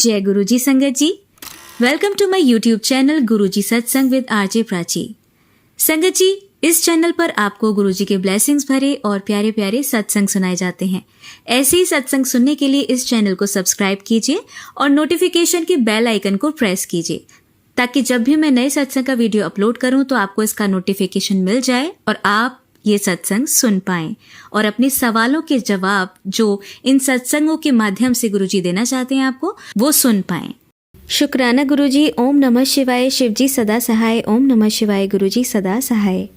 जय गुरुजी संगत जी, welcome to my YouTube channel Guruji Satsang with RJ Prachi. संगत जी, इस चैनल पर आपको गुरुजी के ब्लेसिंग्स भरे और प्यारे प्यारे सत्संग सुनाए जाते हैं। ऐसे ही सत्संग सुनने के लिए इस चैनल को सब्सक्राइब कीजिए और नोटिफिकेशन के बेल आइकन को प्रेस कीजिए, ताकि जब भी मैं नए सत्संग का वीडियो अपलोड करूं तो आपको इसका नोटिफिकेशन मिल जाए और आप ये सत्संग सुन पाएं और अपने सवालों के जवाब जो इन सत्संगों के माध्यम से गुरुजी देना चाहते हैं आपको, वो सुन पाएं। शुक्राना गुरुजी। ओम नमः शिवाय। शिवजी सदा सहाय। ओम नमः शिवाय। गुरुजी सदा सहाय।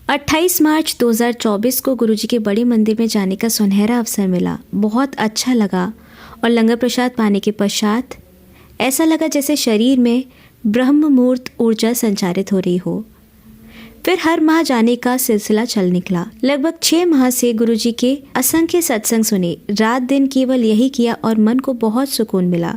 28 मार्च 2024 को गुरुजी के बड़े मंदिर में जाने का सुनहरा अवसर मिला। बहुत अच्छा लगा और लंगर प्रसाद पाने के पश्चात ऐसा लगा जैसे शरीर में ब्रह्म मुहूर्त ऊर्जा संचारित हो रही हो। फिर हर माह जाने का सिलसिला चल निकला। लगभग 6 माह से गुरुजी के असंख्य सत्संग सुने, रात दिन केवल यही किया और मन को बहुत सुकून मिला।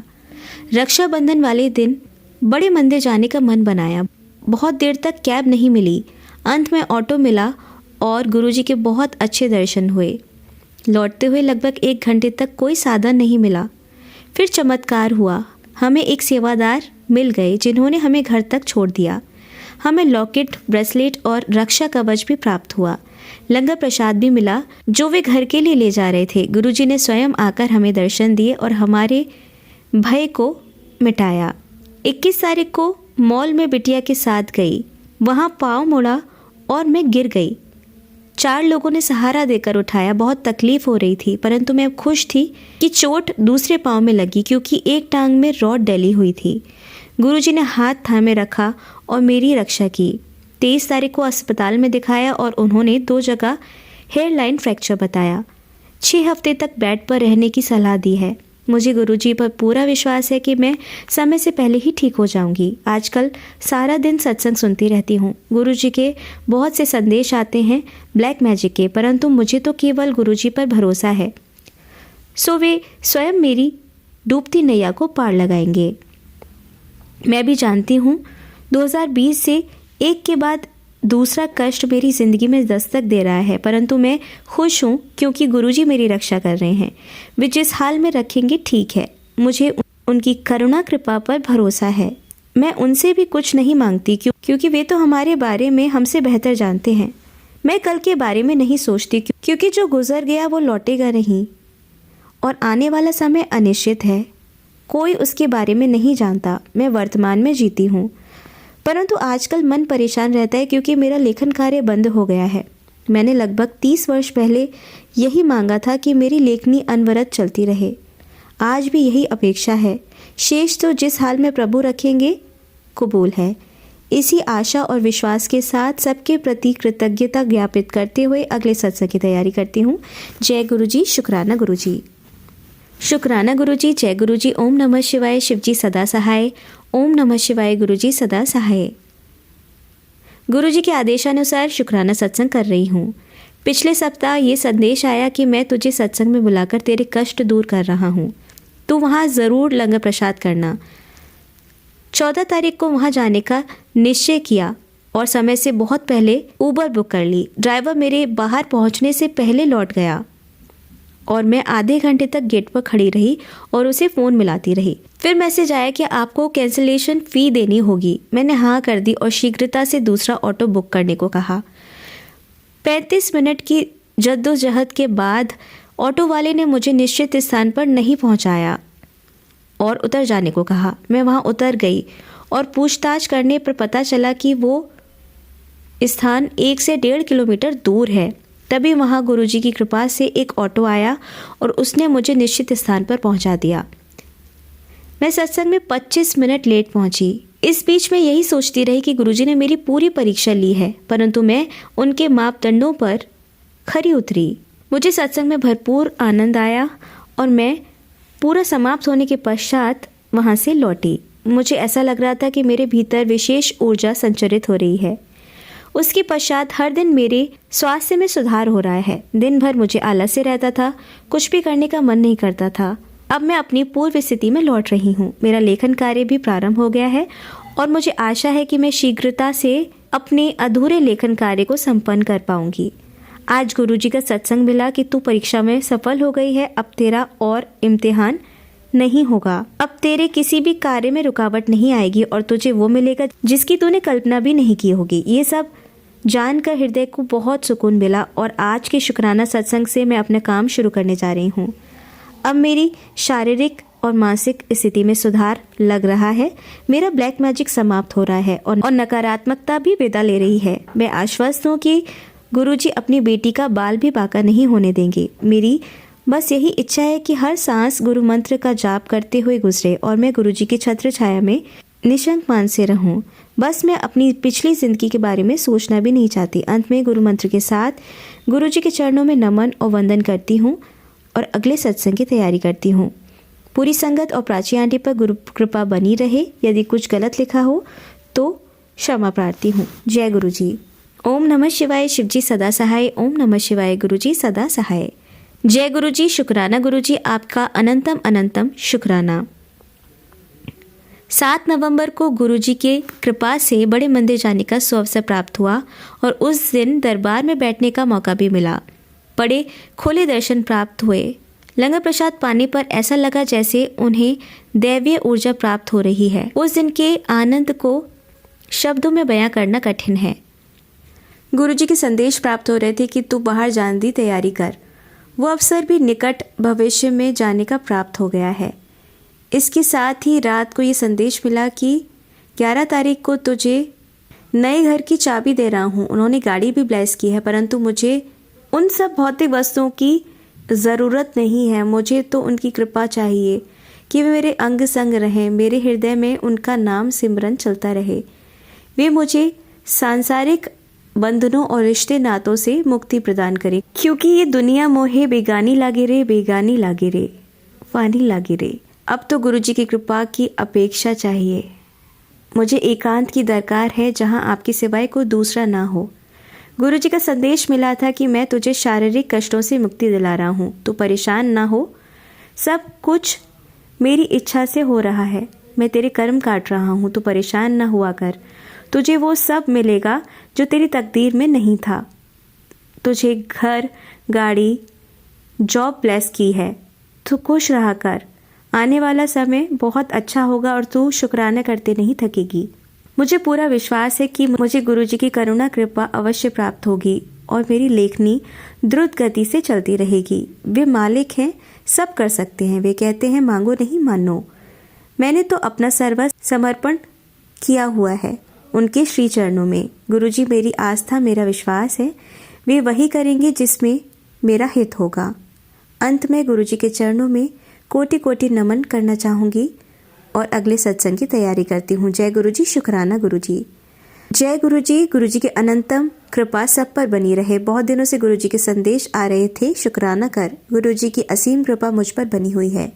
रक्षाबंधन वाले दिन बड़े मंदिर जाने का मन बनाया। बहुत देर तक कैब नहीं मिली, अंत में ऑटो मिला और गुरुजी के बहुत अच्छे दर्शन हुए। लौटते हुए लगभग 1 घंटे तक कोई साधन नहीं मिला। फिर चमत्कार हुआ, हमें एक सेवादार मिल गए जिन्होंने हमें घर तक छोड़ दिया। हमें लॉकेट, ब्रेसलेट और रक्षा कवच भी प्राप्त हुआ। लंगर प्रसाद भी मिला जो वे घर के लिए ले जा रहे थे। गुरुजी ने स्वयं आकर हमें दर्शन दिए और हमारे भय को मिटाया। 21 तारीख को मॉल में बिटिया के साथ गई, वहाँ पाँव मुड़ा और मैं गिर गई। 4 लोगों ने सहारा देकर उठाया। बहुत तकलीफ हो रही थी, परंतु मैं खुश थी कि चोट दूसरे पाँव में लगी क्योंकि एक टांग में रॉड डली हुई थी। गुरुजी ने हाथ थामे रखा और मेरी रक्षा की। 23 तारीख को अस्पताल में दिखाया और उन्होंने 2 जगह हेयरलाइन फ्रैक्चर बताया। 6 हफ्ते तक बेड पर रहने की सलाह दी है। मुझे गुरुजी पर पूरा विश्वास है कि मैं समय से पहले ही ठीक हो जाऊंगी। आजकल सारा दिन सत्संग सुनती रहती हूँ। गुरुजी के बहुत से संदेश आते हैं ब्लैक मैजिक के, परंतु मुझे तो केवल गुरुजी पर भरोसा है। सो वे स्वयं मेरी डूबती नैया को पार लगाएंगे। मैं भी जानती हूँ 2020 से एक के बाद दूसरा कष्ट मेरी ज़िंदगी में दस्तक दे रहा है, परंतु मैं खुश हूँ क्योंकि गुरुजी मेरी रक्षा कर रहे हैं। वे जिस हाल में रखेंगे ठीक है। मुझे उनकी करुणा कृपा पर भरोसा है। मैं उनसे भी कुछ नहीं मांगती क्योंकि वे तो हमारे बारे में हमसे बेहतर जानते हैं। मैं कल के बारे में नहीं सोचती क्योंकि जो गुजर गया वो लौटेगा नहीं और आने वाला समय अनिश्चित है। कोई उसके बारे में नहीं जानता। मैं वर्तमान में जीती हूँ, परंतु आजकल मन परेशान रहता है क्योंकि मेरा लेखन कार्य बंद हो गया है। मैंने लगभग 30 वर्ष पहले यही मांगा था कि मेरी लेखनी अनवरत चलती रहे। आज भी यही अपेक्षा है। शेष तो जिस हाल में प्रभु रखेंगे कबूल है। इसी आशा और विश्वास के साथ सबके प्रति कृतज्ञता ज्ञापित करते हुए अगले सत्संग की तैयारी करती हूँ। जय गुरुजी। शुक्राना गुरुजी। शुक्राना गुरुजी। जय गुरुजी। ओम नमः शिवाय। शिवजी सदा सहाय। ओम नमः शिवाय। गुरुजी सदा सहाय। गुरुजी के आदेशानुसार शुक्राना सत्संग कर रही हूँ। पिछले सप्ताह ये संदेश आया कि मैं तुझे सत्संग में बुलाकर तेरे कष्ट दूर कर रहा हूँ, तू वहाँ ज़रूर लंगर प्रसाद करना। 14 तारीख को वहाँ जाने का निश्चय किया और समय से बहुत पहले उबर बुक कर ली। ड्राइवर मेरे बाहर पहुँचने से पहले लौट गया और मैं आधे घंटे तक गेट पर खड़ी रही और उसे फ़ोन मिलाती रही। फिर मैसेज आया कि आपको कैंसिलेशन फ़ी देनी होगी। मैंने हाँ कर दी और शीघ्रता से दूसरा ऑटो बुक करने को कहा। 35 मिनट की जद्दोजहद के बाद ऑटो वाले ने मुझे निश्चित स्थान पर नहीं पहुंचाया और उतर जाने को कहा। मैं वहां उतर गई और पूछताछ करने पर पता चला कि वो स्थान 1 से 1.5 किलोमीटर दूर है। तभी वहाँ गुरुजी की कृपा से एक ऑटो आया और उसने मुझे निश्चित स्थान पर पहुँचा दिया। मैं सत्संग में 25 मिनट लेट पहुँची। इस बीच मैं यही सोचती रही कि गुरुजी ने मेरी पूरी परीक्षा ली है, परंतु मैं उनके मापदंडों पर खरी उतरी। मुझे सत्संग में भरपूर आनंद आया और मैं पूरा समाप्त होने के पश्चात वहाँ से लौटी। मुझे ऐसा लग रहा था कि मेरे भीतर विशेष ऊर्जा संचरित हो रही है। उसके पश्चात हर दिन मेरे स्वास्थ्य में सुधार हो रहा है। दिन भर मुझे आलस्य रहता था, कुछ भी करने का मन नहीं करता था। अब मैं अपनी पूर्व स्थिति में लौट रही हूँ। मेरा लेखन कार्य भी प्रारंभ हो गया है और मुझे आशा है कि मैं शीघ्रता से अपने अधूरे लेखन कार्य को संपन्न कर पाऊंगी। आज गुरुजी का सत्संग मिला कि तू परीक्षा में सफल हो गई है, अब तेरा और इम्तिहान नहीं होगा। अब तेरे किसी भी कार्य में रुकावट नहीं आएगी और तुझे वो मिलेगा जिसकी तूने कल्पना भी नहीं की होगी। ये सब जानकर हृदय को बहुत सुकून मिला और आज के शुक्राना सत्संग से मैं अपना काम शुरू करने जा रही हूँ। अब मेरी शारीरिक और मानसिक स्थिति में सुधार लग रहा है। मेरा ब्लैक मैजिक समाप्त हो रहा है और नकारात्मकता भी विदा ले रही है। मैं आश्वस्त हूँ कि गुरुजी अपनी बेटी का बाल भी बांका नहीं होने देंगे। मेरी बस यही इच्छा है कि हर सांस गुरु मंत्र का जाप करते हुए गुजरे और मैं गुरुजी की छत्र छाया में निशंक मान से रहूं। बस मैं अपनी पिछली जिंदगी के बारे में सोचना भी नहीं चाहती। अंत में गुरु मंत्र के साथ गुरुजी के चरणों में नमन और वंदन करती हूँ और अगले सत्संग की तैयारी करती हूँ। पूरी संगत और प्राची आंटी पर गुरु कृपा बनी रहे। यदि कुछ गलत लिखा हो तो क्षमा प्रार्थी हूँ। जय गुरुजी। ओम नमः शिवाय। शिवजी सदा सहाय। ओम नमः शिवाय। गुरुजी सदा सहाय। जय गुरुजी। शुक्राना गुरुजी, आपका अनंतम अनंतम शुक्राना। 7 नवंबर को गुरुजी के कृपा से बड़े मंदिर जाने का सुअवसर प्राप्त हुआ और उस दिन दरबार में बैठने का मौका भी मिला। बड़े खुले दर्शन प्राप्त हुए। लंगर प्रसाद पाने पर ऐसा लगा जैसे उन्हें दैवीय ऊर्जा प्राप्त हो रही है। उस दिन के आनंद को शब्दों में बयां करना कठिन है। गुरुजी के संदेश प्राप्त हो रहे थे कि तू बाहर जाने की तैयारी कर। वो अवसर भी निकट भविष्य में जाने का प्राप्त हो गया है। इसके साथ ही रात को ये संदेश मिला कि 11 तारीख को तुझे नए घर की चाबी दे रहा हूँ। उन्होंने गाड़ी भी ब्लेस की है, परंतु मुझे उन सब भौतिक वस्तुओं की ज़रूरत नहीं है। मुझे तो उनकी कृपा चाहिए कि वे मेरे अंग संग रहें, मेरे हृदय में उनका नाम सिमरन चलता रहे। वे मुझे सांसारिक बंधनों और रिश्ते नातों से मुक्ति प्रदान करें, क्योंकि ये दुनिया मोहे बेगानी लागे रे, बेगानी लागे रे, फानी लागे रे। अब तो गुरुजी की कृपा की अपेक्षा चाहिए। मुझे एकांत की दरकार है जहाँ आपके सिवाय कोई दूसरा ना हो। गुरुजी का संदेश मिला था कि मैं तुझे शारीरिक कष्टों से मुक्ति दिला रहा हूँ, तो परेशान ना हो। सब कुछ मेरी इच्छा से हो रहा है। मैं तेरे कर्म काट रहा हूँ, तो परेशान ना हुआ कर। तुझे वो सब मिलेगा जो तेरी तकदीर में नहीं था। तुझे घर, गाड़ी, जॉब ब्लेस की है। तू खुश रहा कर। आने वाला समय बहुत अच्छा होगा और तू शुक्राना करते नहीं थकेगी। मुझे पूरा विश्वास है कि मुझे गुरुजी की करुणा कृपा अवश्य प्राप्त होगी और मेरी लेखनी द्रुत गति से चलती रहेगी। वे मालिक हैं, सब कर सकते हैं। वे कहते हैं मांगो नहीं मानो। मैंने तो अपना सर्वस्व समर्पण किया हुआ है उनके श्री चरणों में। गुरुजी मेरी आस्था, मेरा विश्वास है। वे वही करेंगे जिसमें मेरा हित होगा। अंत में गुरुजी के चरणों में कोटि कोटि नमन करना चाहूँगी और अगले सत्संग की तैयारी करती हूँ। जय गुरुजी। शुक्राना गुरुजी। जय गुरुजी। गुरुजी के अनंतम कृपा सब पर बनी रहे। बहुत दिनों से गुरुजी के संदेश आ रहे थे। शुक्राना कर। गुरुजी की असीम कृपा मुझ पर बनी हुई है।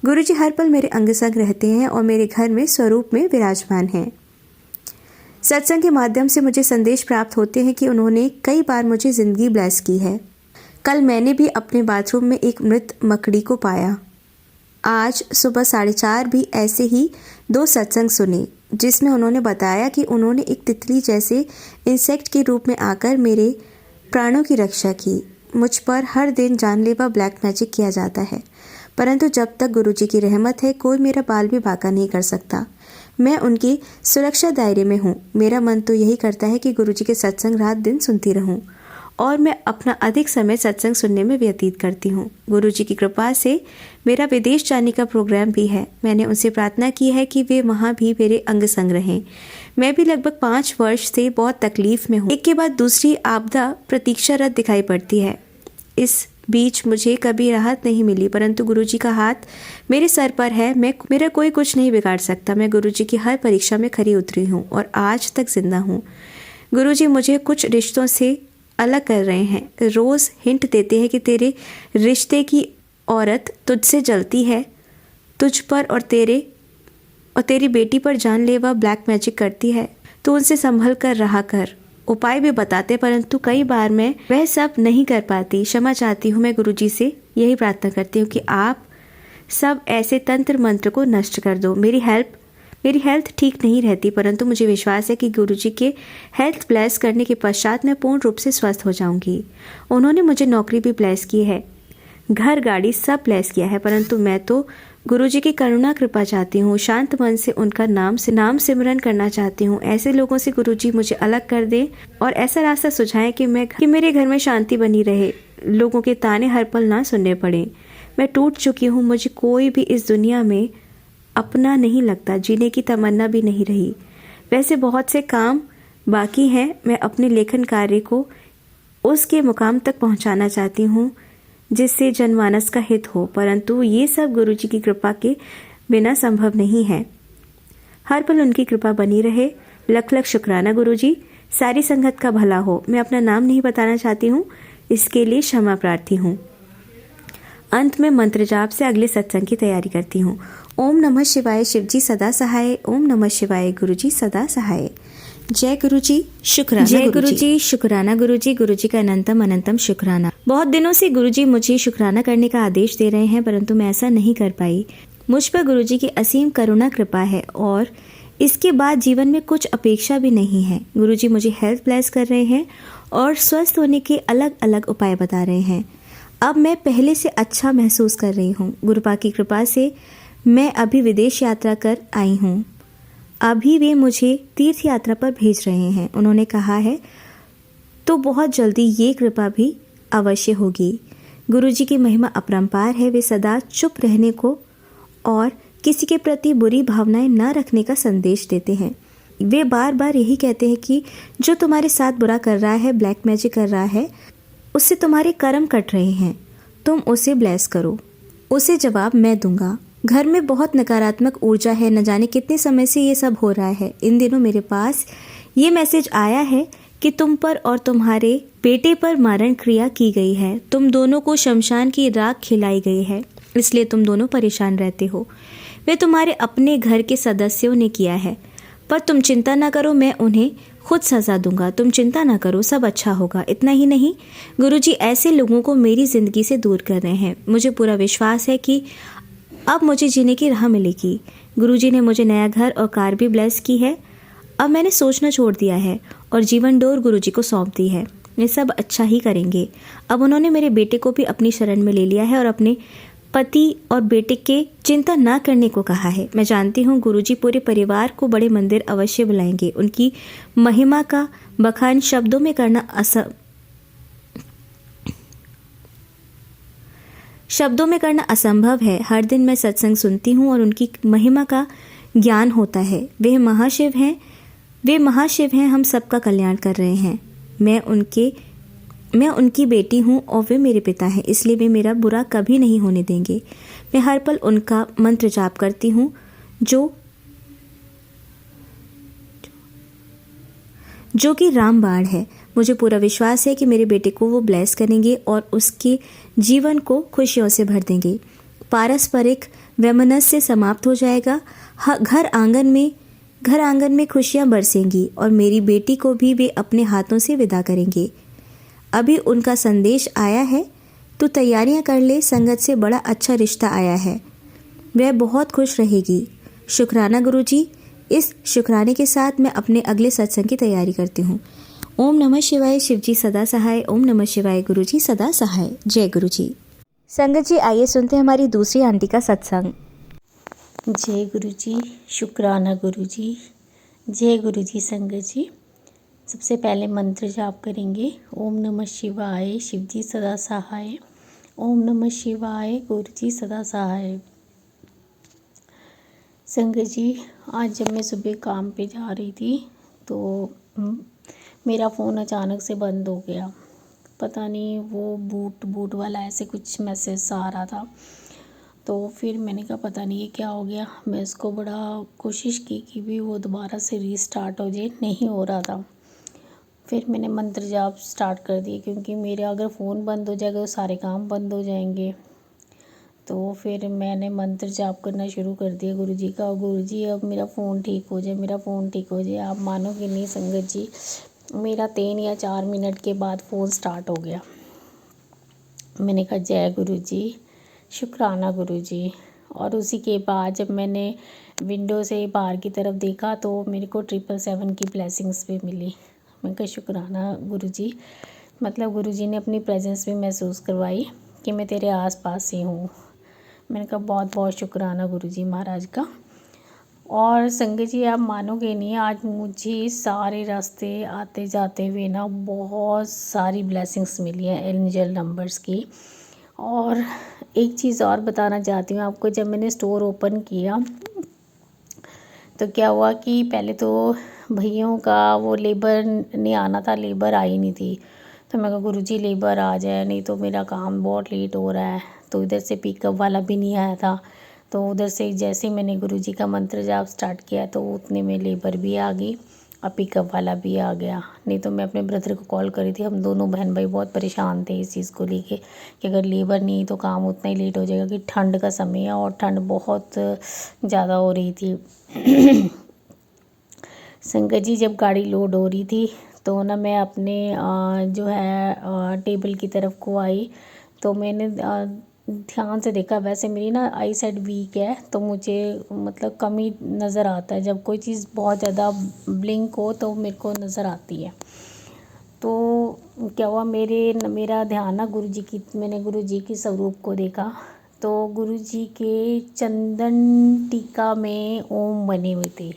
गुरुजी हर पल मेरे अंग संग रहते हैं और मेरे घर में स्वरूप में विराजमान हैं। सत्संग के माध्यम से मुझे संदेश प्राप्त होते हैं कि उन्होंने कई बार मुझे जिंदगी ब्लेस की है। कल मैंने भी अपने बाथरूम में एक मृत मकड़ी को पाया। आज सुबह 4:30 भी ऐसे ही 2 सत्संग सुने, जिसमें उन्होंने बताया कि उन्होंने एक तितली जैसे इंसेक्ट के रूप में आकर मेरे प्राणों की रक्षा की। मुझ पर हर दिन जानलेवा ब्लैक मैजिक किया जाता है, परंतु जब तक गुरुजी की रहमत है कोई मेरा बाल भी बांका नहीं कर सकता। मैं उनकी सुरक्षा दायरे में हूँ। मेरा मन तो यही करता है कि गुरुजी के सत्संग रात दिन सुनती रहूँ और मैं अपना अधिक समय सत्संग सुनने में व्यतीत करती हूँ। गुरुजी की कृपा से मेरा विदेश जाने का प्रोग्राम भी है। मैंने उनसे प्रार्थना की है कि वे वहाँ भी मेरे अंग संग रहें। मैं भी लगभग 5 वर्ष से बहुत तकलीफ में हूँ। एक के बाद दूसरी आपदा प्रतीक्षारत दिखाई पड़ती है। इस बीच मुझे कभी राहत नहीं मिली, परंतु गुरुजी का हाथ मेरे सर पर है। मेरा कोई कुछ नहीं बिगाड़ सकता। मैं गुरुजी की हर परीक्षा में खरी उतरी हूँ और आज तक जिंदा हूँ। गुरुजी मुझे कुछ रिश्तों से अलग कर रहे हैं। रोज़ हिंट देते हैं कि तेरे रिश्ते की औरत तुझसे जलती है, तुझ पर और तेरी बेटी पर जानलेवा ब्लैक मैजिक करती है। तो उनसे संभल कर रहा कर। उपाय भी बताते, परंतु कई बार मैं वह सब नहीं कर पाती। क्षमा चाहती हूँ। मैं गुरुजी से यही प्रार्थना करती हूँ कि आप सब ऐसे तंत्र मंत्र को नष्ट कर दो। मेरी हेल्थ ठीक नहीं रहती, परंतु मुझे विश्वास है कि गुरुजी के हेल्थ ब्लेस करने के पश्चात मैं पूर्ण रूप से स्वस्थ हो जाऊंगी। उन्होंने मुझे नौकरी भी ब्लेस की है, घर गाड़ी सब ब्लेस किया है, परंतु मैं तो गुरुजी की करुणा कृपा चाहती हूँ। शांत मन से उनका नाम सिमरन करना चाहती हूँ। ऐसे लोगों से गुरुजी मुझे अलग कर दें और ऐसा रास्ता सुझाएं कि मेरे घर में शांति बनी रहे, लोगों के ताने हर पल ना सुनने पड़े। मैं टूट चुकी हूँ, मुझे कोई भी इस दुनिया में अपना नहीं लगता, जीने की तमन्ना भी नहीं रही। वैसे बहुत से काम बाकी हैं, मैं अपने लेखन कार्य को उसके मुकाम तक पहुंचाना चाहती हूँ जिससे जनमानस का हित हो, परंतु ये सब गुरुजी की कृपा के बिना संभव नहीं है। हर पल उनकी कृपा बनी रहे। लख लख शुक्राना गुरुजी। सारी संगत का भला हो। मैं अपना नाम नहीं बताना चाहती हूँ, इसके लिए क्षमा प्रार्थी हूँ। अंत में मंत्र जाप से अगले सत्संग की तैयारी करती हूँ। ओम नमः शिवाय, शिवजी सदा सहाय। ओम नमः शिवाय, गुरुजी सदा सहाय। जय गुरुजी, शुक्राना। जय गुरुजी, शुक्राना गुरुजी। गुरुजी का अनंतम अनंतम शुक्राना। बहुत दिनों से गुरुजी मुझे शुक्राना करने का आदेश दे रहे हैं, परंतु मैं ऐसा नहीं कर पाई। मुझ पर गुरुजी की असीम करुणा कृपा है और इसके बाद जीवन में कुछ अपेक्षा भी नहीं है। गुरुजी मुझे हेल्थ ब्लेस कर रहे हैं और स्वस्थ होने के अलग अलग उपाय बता रहे हैं। अब मैं पहले से अच्छा महसूस कर रही हूँ। गुरुपा की कृपा से मैं अभी विदेश यात्रा कर आई हूँ। अभी वे मुझे तीर्थ यात्रा पर भेज रहे हैं। उन्होंने कहा है तो बहुत जल्दी ये कृपा भी अवश्य होगी। गुरुजी की महिमा अपरंपार है। वे सदा चुप रहने को और किसी के प्रति बुरी भावनाएं न रखने का संदेश देते हैं। वे बार बार यही कहते हैं कि जो तुम्हारे साथ बुरा कर रहा है, ब्लैक मैजिक कर रहा है, उससे तुम्हारे कर्म कट रहे हैं, तुम उसे ब्लेस करो, उसे जवाब मैं दूंगा। घर में बहुत नकारात्मक ऊर्जा है, न जाने कितने समय से ये सब हो रहा है। इन दिनों मेरे पास ये मैसेज आया है कि तुम पर और तुम्हारे बेटे पर मारण क्रिया की गई है। तुम दोनों को शमशान की राख खिलाई गई है, इसलिए तुम दोनों परेशान रहते हो। वे तुम्हारे अपने घर के सदस्यों ने किया है, पर तुम चिंता ना करो, मैं उन्हें खुद सजा दूंगा। तुम चिंता ना करो, सब अच्छा होगा। इतना ही नहीं, गुरुजी ऐसे लोगों को मेरी जिंदगी से दूर कर रहे हैं। मुझे पूरा विश्वास है कि अब मुझे जीने की राह मिलेगी। गुरुजी ने मुझे नया घर और कार भी ब्लेस की है। अब मैंने सोचना छोड़ दिया है और जीवन डोर गुरुजी को सौंप दी है। ये सब अच्छा ही करेंगे। अब उन्होंने मेरे बेटे को भी अपनी शरण में ले लिया है और अपने पति और बेटे के चिंता ना करने को कहा है। मैं जानती हूँ गुरुजी पूरे परिवार को बड़े मंदिर अवश्य बुलाएंगे। उनकी महिमा का बखान शब्दों में करना असंभव है। हर दिन मैं सत्संग सुनती हूँ और उनकी महिमा का ज्ञान होता है। वे महाशिव हैं, हम सबका कल्याण कर रहे हैं। मैं उनकी बेटी हूँ और वे मेरे पिता हैं, इसलिए वे मेरा बुरा कभी नहीं होने देंगे। मैं हर पल उनका मंत्र जाप करती हूँ जो कि रामबाण है। मुझे पूरा विश्वास है कि मेरे बेटे को वो ब्लेस करेंगे और उसके जीवन को खुशियों से भर देंगे। पारस्परिक वैमनस्य समाप्त हो जाएगा। घर आंगन में खुशियाँ बरसेंगी और मेरी बेटी को भी वे अपने हाथों से विदा करेंगे। अभी उनका संदेश आया है तो तैयारियां कर ले। संगत से बड़ा अच्छा रिश्ता आया है, वह बहुत खुश रहेगी। शुक्राना गुरुजी। इस शुक्राने के साथ मैं अपने अगले सत्संग की तैयारी करती हूँ। ओम नमः शिवाय, शिवजी सदा सहाय। ओम नमः शिवाय, गुरुजी सदा सहाय। जय गुरुजी। संगत जी, आइए सुनते हैं हमारी दूसरी आंटी का सत्संग। जय गुरुजी, शुक्राना गुरुजी। जय गुरुजी। संगत जी, सबसे पहले मंत्र जाप करेंगे। ओम नमः शिवाय, शिवजी सदा सहाय। ओम नमः शिवाय, गुरुजी सदा सहाय। संगत जी, आज जब मैं सुबह काम पे जा रही थी तो मेरा फ़ोन अचानक से बंद हो गया। पता नहीं वो बूट वाला ऐसे कुछ मैसेज आ रहा था। तो फिर मैंने कहा पता नहीं ये क्या हो गया। मैं उसको बड़ा कोशिश की कि भी वो दोबारा से रीस्टार्ट हो जाए, नहीं हो रहा था। फिर मैंने मंत्र जाप स्टार्ट कर दिए, क्योंकि मेरे अगर फ़ोन बंद हो जाएगा तो सारे काम बंद हो जाएंगे। तो फिर मैंने मंत्र जाप करना शुरू कर दिया गुरुजी का। गुरुजी अब मेरा फ़ोन ठीक हो जाए, मेरा फ़ोन ठीक हो जाए। आप मानोगे नहीं संगत जी, मेरा 3 या 4 मिनट के बाद फ़ोन स्टार्ट हो गया। मैंने कहा जय गुरुजी, शुक्राना गुरुजी। और उसी के बाद जब मैंने विंडो से बाहर की तरफ देखा तो मेरे को 777 की ब्लेसिंग्स भी मिली। मैं कहा शुक्राना गुरुजी, मतलब गुरुजी ने अपनी प्रेजेंस भी महसूस करवाई कि मैं तेरे आसपास ही हूँ। मैंने कहा बहुत बहुत शुक्राना गुरुजी महाराज का। और संगत जी आप मानोगे नहीं, आज मुझे सारे रास्ते आते जाते हुए ना बहुत सारी ब्लेसिंग्स मिली हैं एंजल नंबर्स की। और एक चीज़ और बताना चाहती हूँ आपको, जब मैंने स्टोर ओपन किया तो क्या हुआ कि पहले तो भैयों का वो लेबर ने आना था, लेबर आई नहीं थी। तो मैं कहा गुरुजी लेबर आ जाए, नहीं तो मेरा काम बहुत लेट हो रहा है। तो इधर से पिकअप वाला भी नहीं आया था। तो उधर से जैसे ही मैंने गुरुजी का मंत्र जाप स्टार्ट किया तो उतने में लेबर भी आ गई और पिकअप वाला भी आ गया। नहीं तो मैं अपने ब्रदर को कॉल करी थी, हम दोनों बहन भाई बहुत परेशान थे इस चीज़ को लेके कि अगर लेबर नहीं तो काम उतना ही लेट हो जाएगा, कि ठंड का समय है और ठंड बहुत ज़्यादा हो रही थी। संगत जी जब गाड़ी लोड हो रही थी तो ना मैं अपने जो है टेबल की तरफ को आई, तो मैंने ध्यान से देखा। वैसे मेरी ना आई साइड वीक है तो मुझे मतलब कम ही नज़र आता है, जब कोई चीज़ बहुत ज़्यादा ब्लिंक हो तो मेरे को नज़र आती है। तो क्या हुआ, मेरा ध्यान ना मैंने गुरुजी की स्वरूप को देखा। तो गुरुजी के चंदन टीका में ओम बने हुए थे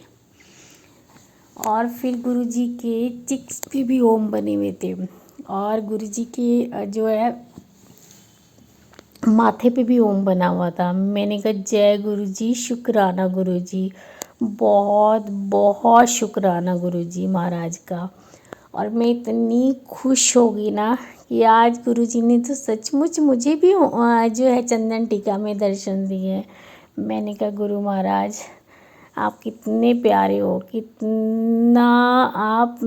और फिर गुरुजी के चिक्स पे भी ओम बने हुए थे और गुरुजी के जो है माथे पे भी ओम बना हुआ था। मैंने कहा जय गुरुजी, शुक्राना गुरुजी, बहुत बहुत शुक्राना गुरुजी महाराज का। और मैं इतनी खुश हो गई ना कि आज गुरुजी ने तो सचमुच मुझे भी जो है चंदन टीका में दर्शन दिए। मैंने कहा गुरु महाराज आप कितने प्यारे हो, कितना आप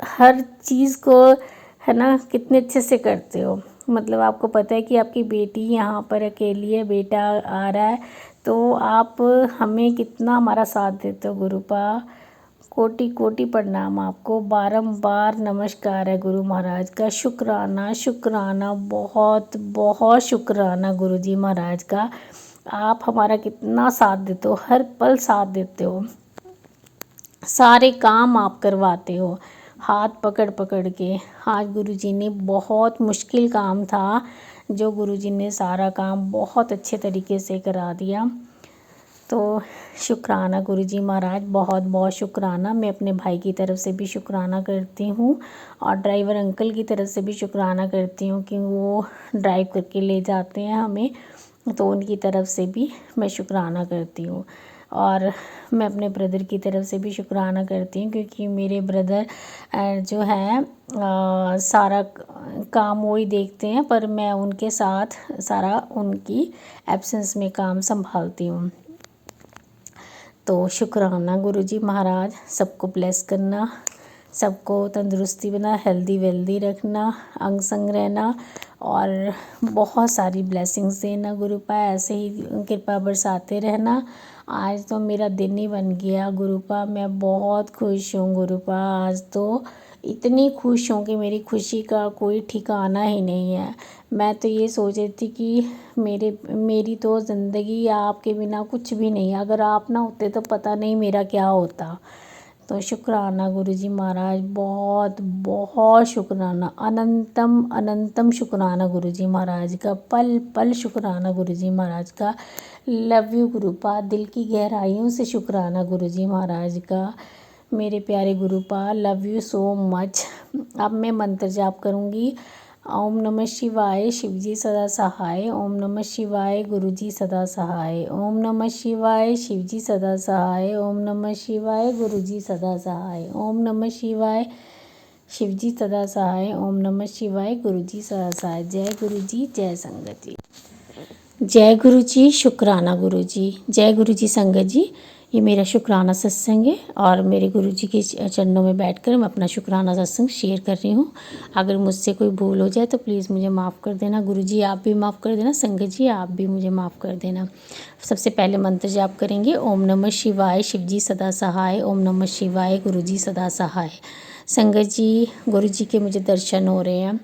हर चीज़ को है ना कितने अच्छे से करते हो। मतलब आपको पता है कि आपकी बेटी यहाँ पर अकेली है, बेटा आ रहा है, तो आप हमें कितना हमारा साथ देते हो। गुरुपा कोटि कोटि प्रणाम आपको, बारंबार नमस्कार है गुरु महाराज का। शुक्राना शुक्राना, बहुत बहुत शुक्राना गुरुजी महाराज का। आप हमारा कितना साथ देते हो, हर पल साथ देते हो, सारे काम आप करवाते हो हाथ पकड़ पकड़ के। आज गुरुजी ने बहुत मुश्किल काम था जो गुरुजी ने सारा काम बहुत अच्छे तरीके से करा दिया। तो शुक्राना गुरुजी महाराज, बहुत बहुत शुक्राना। मैं अपने भाई की तरफ से भी शुक्राना करती हूँ और ड्राइवर अंकल की तरफ से भी शुक्राना करती हूँ कि वो ड्राइव करके ले जाते हैं हमें, तो उनकी तरफ से भी मैं शुक्राना करती हूँ। और मैं अपने ब्रदर की तरफ से भी शुक्राना करती हूँ क्योंकि मेरे ब्रदर जो है सारा काम वो ही देखते हैं, पर मैं उनके साथ सारा उनकी एब्सेंस में काम संभालती हूँ। तो शुक्राना गुरुजी महाराज, सबको ब्लेस करना, सबको तंदुरुस्ती बना, हेल्दी वेल्दी रखना, अंग संग रहना और बहुत सारी ब्लेसिंग्स देना गुरुपा। ऐसे ही कृपा बरसाते रहना। आज तो मेरा दिन ही बन गया गुरुपा, मैं बहुत खुश हूँ गुरुपा। आज तो इतनी खुश हूँ कि मेरी खुशी का कोई ठिकाना ही नहीं है। मैं तो ये सोच रही थी कि मेरी तो ज़िंदगी आपके बिना कुछ भी नहीं है, अगर आप ना होते तो पता नहीं मेरा क्या होता। तो शुक्राना गुरुजी महाराज, बहुत बहुत शुक्राना, अनंतम अनंतम शुक्राना गुरुजी महाराज का, पल पल शुक्राना गुरुजी महाराज का। लव यू गुरुपा, दिल की गहराइयों से शुक्राना गुरुजी महाराज का। मेरे प्यारे गुरुपा, लव यू सो मच। अब मैं मंत्र जाप करूँगी। ओम नमः शिवाय, शिवजी सदा सहाय। ओम नमः शिवाय, गुरुजी सदा सहाय। ओम नमः शिवाय, शिवजी सदा सहाय। ओम नमः शिवाय, गुरुजी सदा सहाय। ओम नमः शिवाय, शिवजी सदा सहाय। ओम नमः शिवाय, गुरुजी सदा सहाय। जय गुरुजी, जय संगत जी। जय गुरुजी, शुक्राना गुरुजी। जय गुरुजी संगत जी। ये मेरा शुक्राना सत्संग है और मेरे गुरुजी के चरणों में बैठकर मैं अपना शुक्राना सत्संग शेयर कर रही हूँ। अगर मुझसे कोई भूल हो जाए तो प्लीज़ मुझे माफ़ कर देना। गुरुजी आप भी माफ़ कर देना, संगत जी आप भी मुझे माफ़ कर देना। सबसे पहले मंत्र जाप करेंगे। ओम नमः शिवाय, शिवजी सदा सहाय। ओम नमः शिवाय, गुरुजी सदा सहाय। संगत जी गुरुजी के मुझे दर्शन हो रहे हैं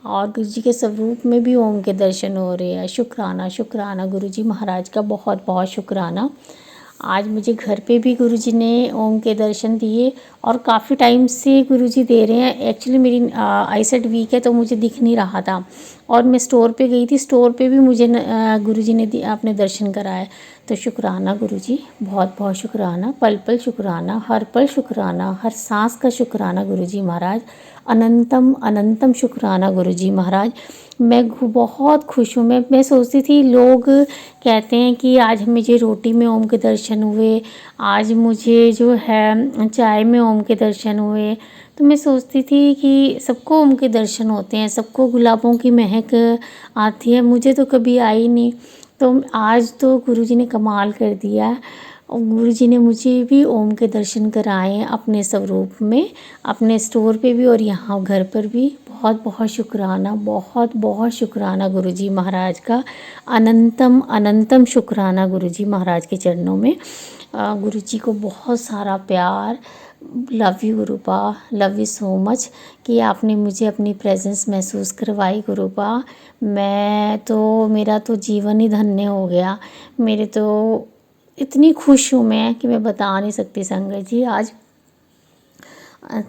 और गुरुजी के स्वरूप में भी ओम के दर्शन हो रहे हैं। शुक्राना शुक्राना गुरुजी महाराज का, बहुत बहुत शुक्राना। आज मुझे घर पे भी गुरुजी ने ओम के दर्शन दिए और काफ़ी टाइम से गुरुजी दे रहे हैं। एक्चुअली मेरी आईसाइट वीक है तो मुझे दिख नहीं रहा था और मैं स्टोर पे गई थी, स्टोर पे भी मुझे गुरुजी ने अपने दर्शन कराए। तो शुक्राना गुरुजी, बहुत बहुत शुक्राना, पल पल शुक्राना, हर पल शुक्राना, हर सांस का शुक्राना गुरुजी महाराज, अनंतम अनंतम शुक्राना गुरुजी महाराज। मैं बहुत खुश हूँ। मैं सोचती थी, लोग कहते हैं कि आज मुझे रोटी में ओम के दर्शन हुए, आज मुझे जो है चाय में ओम के दर्शन हुए। तो मैं सोचती थी कि सबको ओम के दर्शन होते हैं, सबको गुलाबों की महक आती है, मुझे तो कभी आई नहीं। तो आज तो गुरुजी ने कमाल कर दिया है। और गुरुजी ने मुझे भी ओम के दर्शन कराए हैं अपने स्वरूप में, अपने स्टोर पे भी और यहाँ घर पर भी। बहुत बहुत शुक्राना, बहुत बहुत शुक्राना गुरुजी महाराज का, अनंतम अनंतम शुक्राना गुरुजी महाराज के चरणों में। गुरुजी को बहुत सारा प्यार। Love you Gurupa, love you so much कि आपने मुझे अपनी प्रेजेंस महसूस करवाई गुरुपा। मैं तो, मेरा तो जीवन ही धन्य हो गया। मेरे तो इतनी खुश हूँ मैं कि मैं बता नहीं सकती संगत जी आज।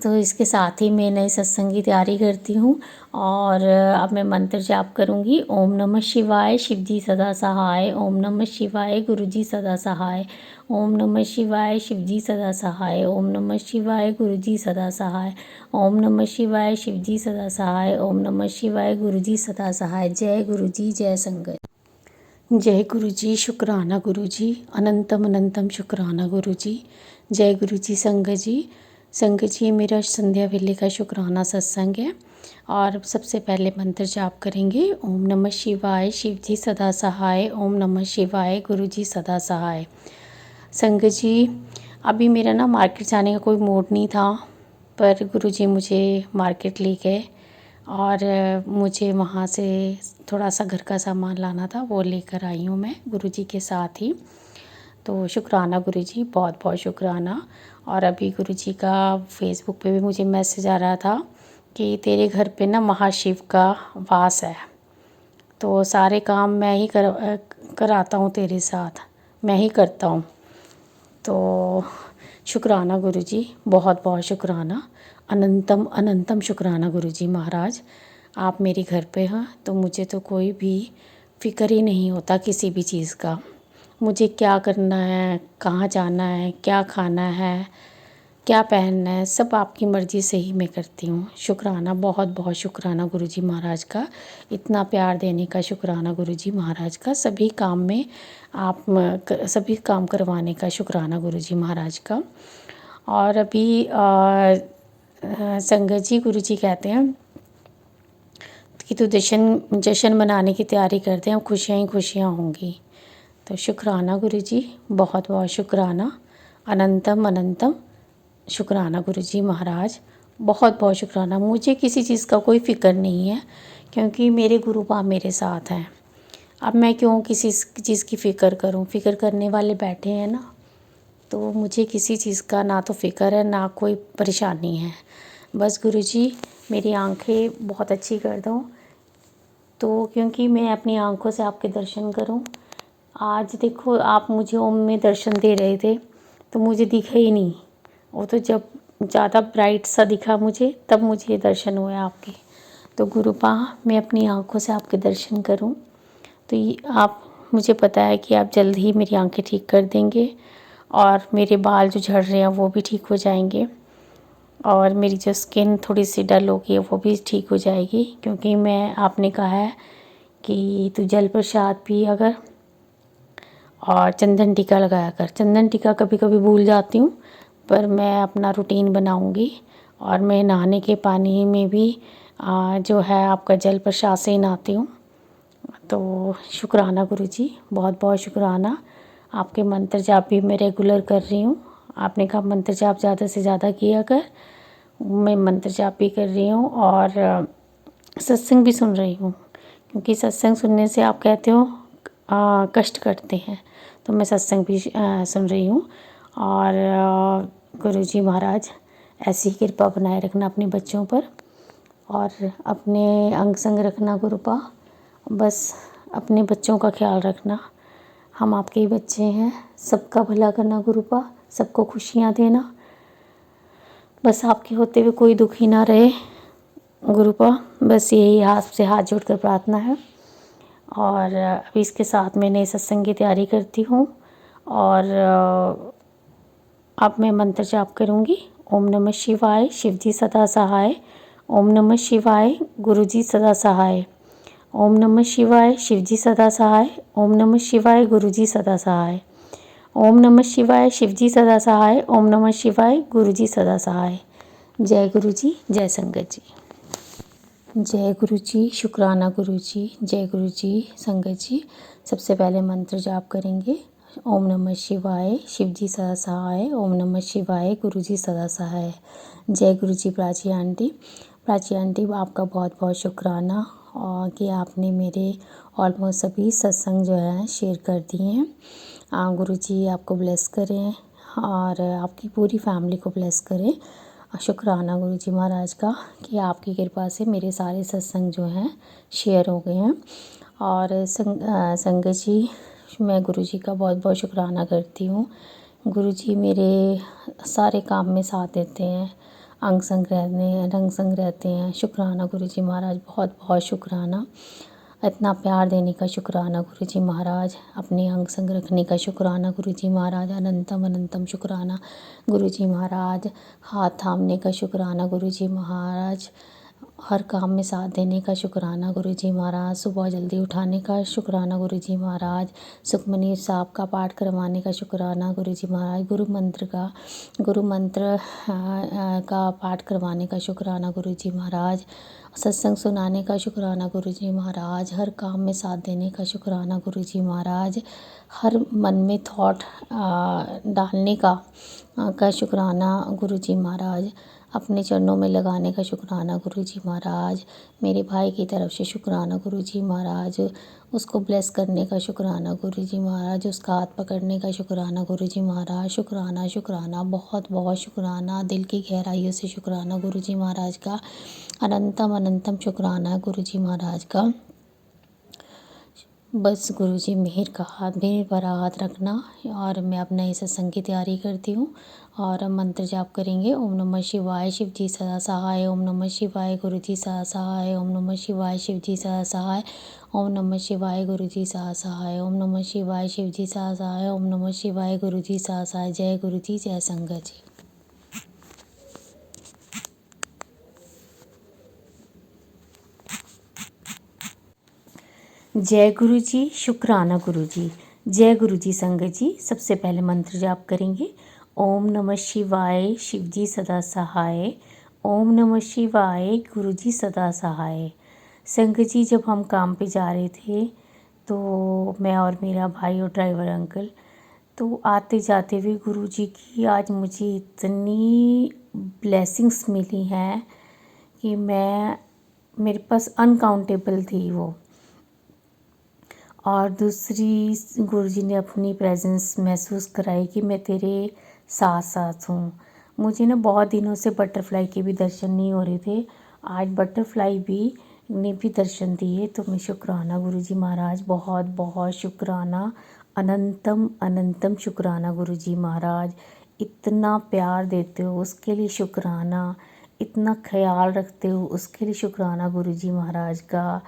तो इसके साथ ही मैं नए सत्संग की तैयारी करती हूँ और अब मैं मंत्र जाप करूँगी। ओम नमः शिवाय, शिव जी सदा सहाय। ओम नमः शिवाय, गुरु जी सदा सहाय। ओम नमः शिवाय, शिव जी सदा सहाय। ओम नमः शिवाय, गुरु जी सदा सहाय। ओम नमः शिवाय, शिव जी सदा सहाय। ओम नमः शिवाय, गुरु जी सदा सहाय। जय गुरु जी, जय संगत। जय गुरु जी, शुक्राना गुरु जी, अनंतम अनंतम शुक्राना गुरु जी। जय गुरु जी संगत जी। संगत जी, मेरा संध्या वेले का शुक्राना सत्संग है और सबसे पहले मंत्र जाप करेंगे। ओम नमः शिवाय, शिव जी सदा सहाय। ओम नमः शिवाय, गुरु जी सदा सहाय। संगत जी, अभी मेरा ना मार्केट जाने का कोई मूड नहीं था, पर गुरु जी मुझे मार्केट ले गए और मुझे वहाँ से थोड़ा सा घर का सामान लाना था, वो लेकर आई हूँ मैं गुरु जी के साथ ही। तो शुक्राना गुरु जी, बहुत बहुत शुक्राना। और अभी गुरु जी का फेसबुक पे भी मुझे मैसेज आ रहा था कि तेरे घर पे ना महाशिव का वास है, तो सारे काम मैं ही कराता हूँ तेरे साथ, मैं ही करता हूँ। तो शुक्राना गुरु जी, बहुत बहुत शुक्राना, अनंतम अनंतम शुक्राना गुरु जी महाराज। आप मेरे घर पे हैं तो मुझे तो कोई भी फ़िक्र ही नहीं होता किसी भी चीज़ का। मुझे क्या करना है, कहाँ जाना है, क्या खाना है, क्या पहनना है, सब आपकी मर्ज़ी से ही मैं करती हूँ। शुक्राना, बहुत बहुत शुक्राना गुरुजी महाराज का, इतना प्यार देने का शुक्राना गुरुजी महाराज का, सभी काम में आप सभी काम करवाने का शुक्राना गुरुजी महाराज का। और अभी संगत जी, गुरुजी कहते हैं कि तू जश्न मनाने की तैयारी करते हैं, खुशियाँ ही खुशियाँ होंगी। तो शुक्राना गुरुजी, बहुत बहुत शुक्राना, अनंतम अनंतम शुक्राना गुरुजी महाराज, बहुत बहुत शुक्राना। मुझे किसी चीज़ का कोई फ़िक्र नहीं है क्योंकि मेरे गुरुपा मेरे साथ हैं। अब मैं क्यों किसी चीज़ की फ़िक्र करूं, फ़िक्र करने वाले बैठे हैं ना, तो मुझे किसी चीज़ का ना तो फ़िक्र है ना कोई परेशानी है। बस गुरुजी मेरी आंखें बहुत अच्छी कर दो, तो क्योंकि मैं अपनी आंखों से आपके दर्शन करूं। आज देखो, आप मुझे ओम में दर्शन दे रहे थे तो मुझे दिखा ही नहीं, वो तो जब ज़्यादा ब्राइट सा दिखा मुझे तब मुझे दर्शन हुए आपके। तो गुरुपा मैं अपनी आंखों से आपके दर्शन करूं, तो ये आप, मुझे पता है कि आप जल्द ही मेरी आंखें ठीक कर देंगे और मेरे बाल जो झड़ रहे हैं वो भी ठीक हो जाएंगे और मेरी जो स्किन थोड़ी सी डल हो गई है वो भी ठीक हो जाएगी। क्योंकि मैं, आपने कहा है कि तू जल प्रसाद पी अगर और चंदन टीका लगाया कर। चंदन टीका कभी कभी भूल जाती हूँ, पर मैं अपना रूटीन बनाऊँगी और मैं नहाने के पानी में भी जो है आपका जल प्रसाद से ही नहाती हूँ। तो शुक्राना गुरुजी, बहुत बहुत शुक्राना। आपके मंत्र जाप भी मैं रेगुलर कर रही हूँ। आपने कहा मंत्र जाप ज़्यादा से ज़्यादा किया कर, मैं मंत्र जाप भी कर रही हूँ और सत्संग भी सुन रही हूँ, क्योंकि सत्संग सुनने से आप कहते हो कष्ट करते हैं, तो मैं सत्संग भी सुन रही हूँ। और गुरुजी महाराज ऐसी कृपा बनाए रखना अपने बच्चों पर और अपने अंग संग रखना गुरुपा। बस अपने बच्चों का ख्याल रखना, हम आपके ही बच्चे हैं। सबका भला करना गुरुपा, सबको खुशियाँ देना, बस आपके होते हुए कोई दुखी ना रहे, गुरुपा बस यही हाथ से हाथ जोड़कर प्रार्थना है। और अभी इसके साथ मैं नए सत्संग की तैयारी करती हूँ। और अब मैं मंत्र जाप करूँगी। ओम नमः शिवाय, शिव जी सदा सहाय। ओम नमः शिवाय, गुरु जी सदा सहाय। ओम नमः शिवाय, शिव जी सदा सहाय। ओम नमः शिवाय, गुरु जी सदा सहाय। ओम नमः शिवाय, शिव जी सदा सहाय। ओम नमः शिवाय, गुरु जी सदा सहाय। जय गुरु जी, जय संगत जी। जय गुरु जी, शुक्राना गुरु जी, जय गुरु जी, संगत जी। सबसे पहले मंत्र जाप करेंगे। ओम नमः शिवाय, शिव जी सदा सहाय। ओम नमः शिवाय, गुरु जी सदा सहाय। जय गुरु जी। प्राची आंटी, प्राची आंटी आपका बहुत बहुत शुक्राना और कि आपने मेरे ऑलमोस्ट सभी सत्संग जो है शेयर कर दिए हैं। गुरु जी आपको ब्लेस करें और आपकी पूरी फैमिली को ब्लेस करें। शुक्राना गुरु जी महाराज का कि आपकी कृपा से मेरे सारे सत्संग जो हैं शेयर हो गए हैं। और संगत जी, मैं गुरु जी का बहुत बहुत शुक्राना करती हूँ। गुरु जी मेरे सारे काम में साथ देते हैं, अंग संग रहते हैं। शुक्राना गुरु जी महाराज, बहुत बहुत शुक्राना। इतना प्यार देने का शुक्राना गुरु जी महाराज, अपने अंग संग रखने का शुक्राना गुरु जी महाराज, अनंतम अनंतम शुक्राना गुरु जी महाराज। हाथ थामने का शुक्राना गुरु जी महाराज, हर काम में साथ देने का शुक्राना गुरु जी महाराज, सुबह जल्दी उठाने का शुक्राना गुरु जी महाराज, सुखमनी साहब का पाठ करवाने का शुक्राना गुरु जी महाराज, गुरु मंत्र का पाठ करवाने का शुक्राना गुरु जी महाराज, सत्संग सुनाने का शुक्राना गुरु जी महाराज, हर काम में साथ देने का शुक्राना गुरु जी महाराज, हर मन में थॉट डालने का शुक्राना गुरु जी महाराज, अपने चरणों में लगाने का शुक्राना गुरु जी महाराज, मेरे भाई की तरफ से शुक्राना गुरु जी महाराज, उसको ब्लेस करने का शुक्राना गुरु जी महाराज, उसका हाथ पकड़ने का शुक्राना गुरु जी महाराज। शुक्राना शुक्राना, बहुत बहुत शुक्राना, दिल की गहराइयों से शुक्राना गुरु जी महाराज का, अनंतम अनंतम शुक्राना गुरु जी महाराज का। बस गुरु जी मेहर भरा हाथ रखना। और मैं अब नए सत्संग की तैयारी करती हूँ और मंत्र जाप करेंगे। ओम नमः शिवाय, शिव जी सदा सहाय। ओम नमः शिवाय, गुरु जी सदा सहाय। ओम नमः शिवाय, शिव जी सदा सहाय। ओम नमः शिवाय, गुरु जी सदा सहाय। ओम नमः शिवाय, शिव जी सदा सहाय। ओम नमः शिवाय, गुरु जी सदा सहाय। जय गुरु जी, जय संगत जी। जय गुरु जी, शुक्राना गुरु जी, जय गुरु जी। संगत जी, सबसे पहले मंत्र जाप करेंगे। ओम नमः शिवाय, शिव जी सदा सहाय। ओम नमः शिवाय, गुरु जी सदा सहाय। संगत जी, जब हम काम पे जा रहे थे तो मैं और मेरा भाई और ड्राइवर अंकल, तो आते जाते हुए गुरु जी की आज मुझे इतनी ब्लेसिंग्स मिली हैं कि मेरे पास अनकाउंटेबल थी वो। और दूसरी, गुरुजी ने अपनी प्रेजेंस महसूस कराई कि मैं तेरे साथ साथ हूँ। मुझे ना बहुत दिनों से बटरफ्लाई के भी दर्शन नहीं हो रहे थे, आज बटरफ्लाई ने भी दर्शन दिए। तो मैं शुक्राना गुरुजी महाराज, बहुत बहुत शुक्राना, अनंतम अनंतम शुक्राना गुरुजी महाराज। इतना प्यार देते हो उसके लिए शुक्राना, इतना ख्याल रखते हो उसके लिए शुक्राना गुरुजी महाराज का।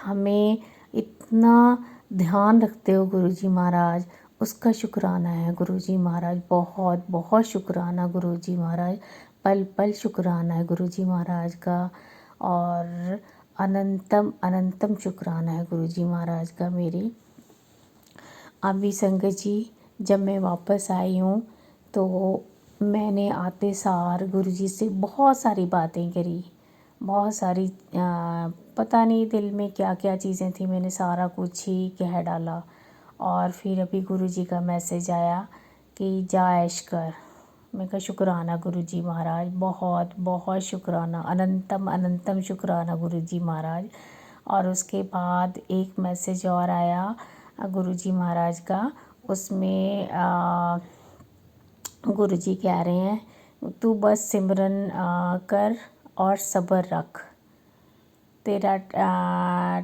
हमें इतना ध्यान रखते हो गुरुजी महाराज, उसका शुक्राना है गुरुजी महाराज। बहुत बहुत शुक्राना गुरुजी महाराज, पल पल शुक्राना है गुरुजी महाराज का। और अनंतम अनंतम शुक्राना है गुरुजी महाराज का मेरी। अभी संगत जी, जब मैं वापस आई हूँ तो मैंने आते सार गुरुजी से बहुत सारी बातें करी, बहुत सारी पता नहीं दिल में क्या क्या चीज़ें थी, मैंने सारा कुछ ही कह डाला। और फिर अभी गुरुजी का मैसेज आया कि जा ऐश कर। मैं कहा शुक्राना गुरुजी महाराज, बहुत बहुत शुक्राना, अनंतम अनंतम शुक्राना गुरुजी महाराज। और उसके बाद एक मैसेज और आया गुरुजी महाराज का, उसमें गुरुजी कह रहे हैं तू बस सिमरन कर और सब्र रख, तेरा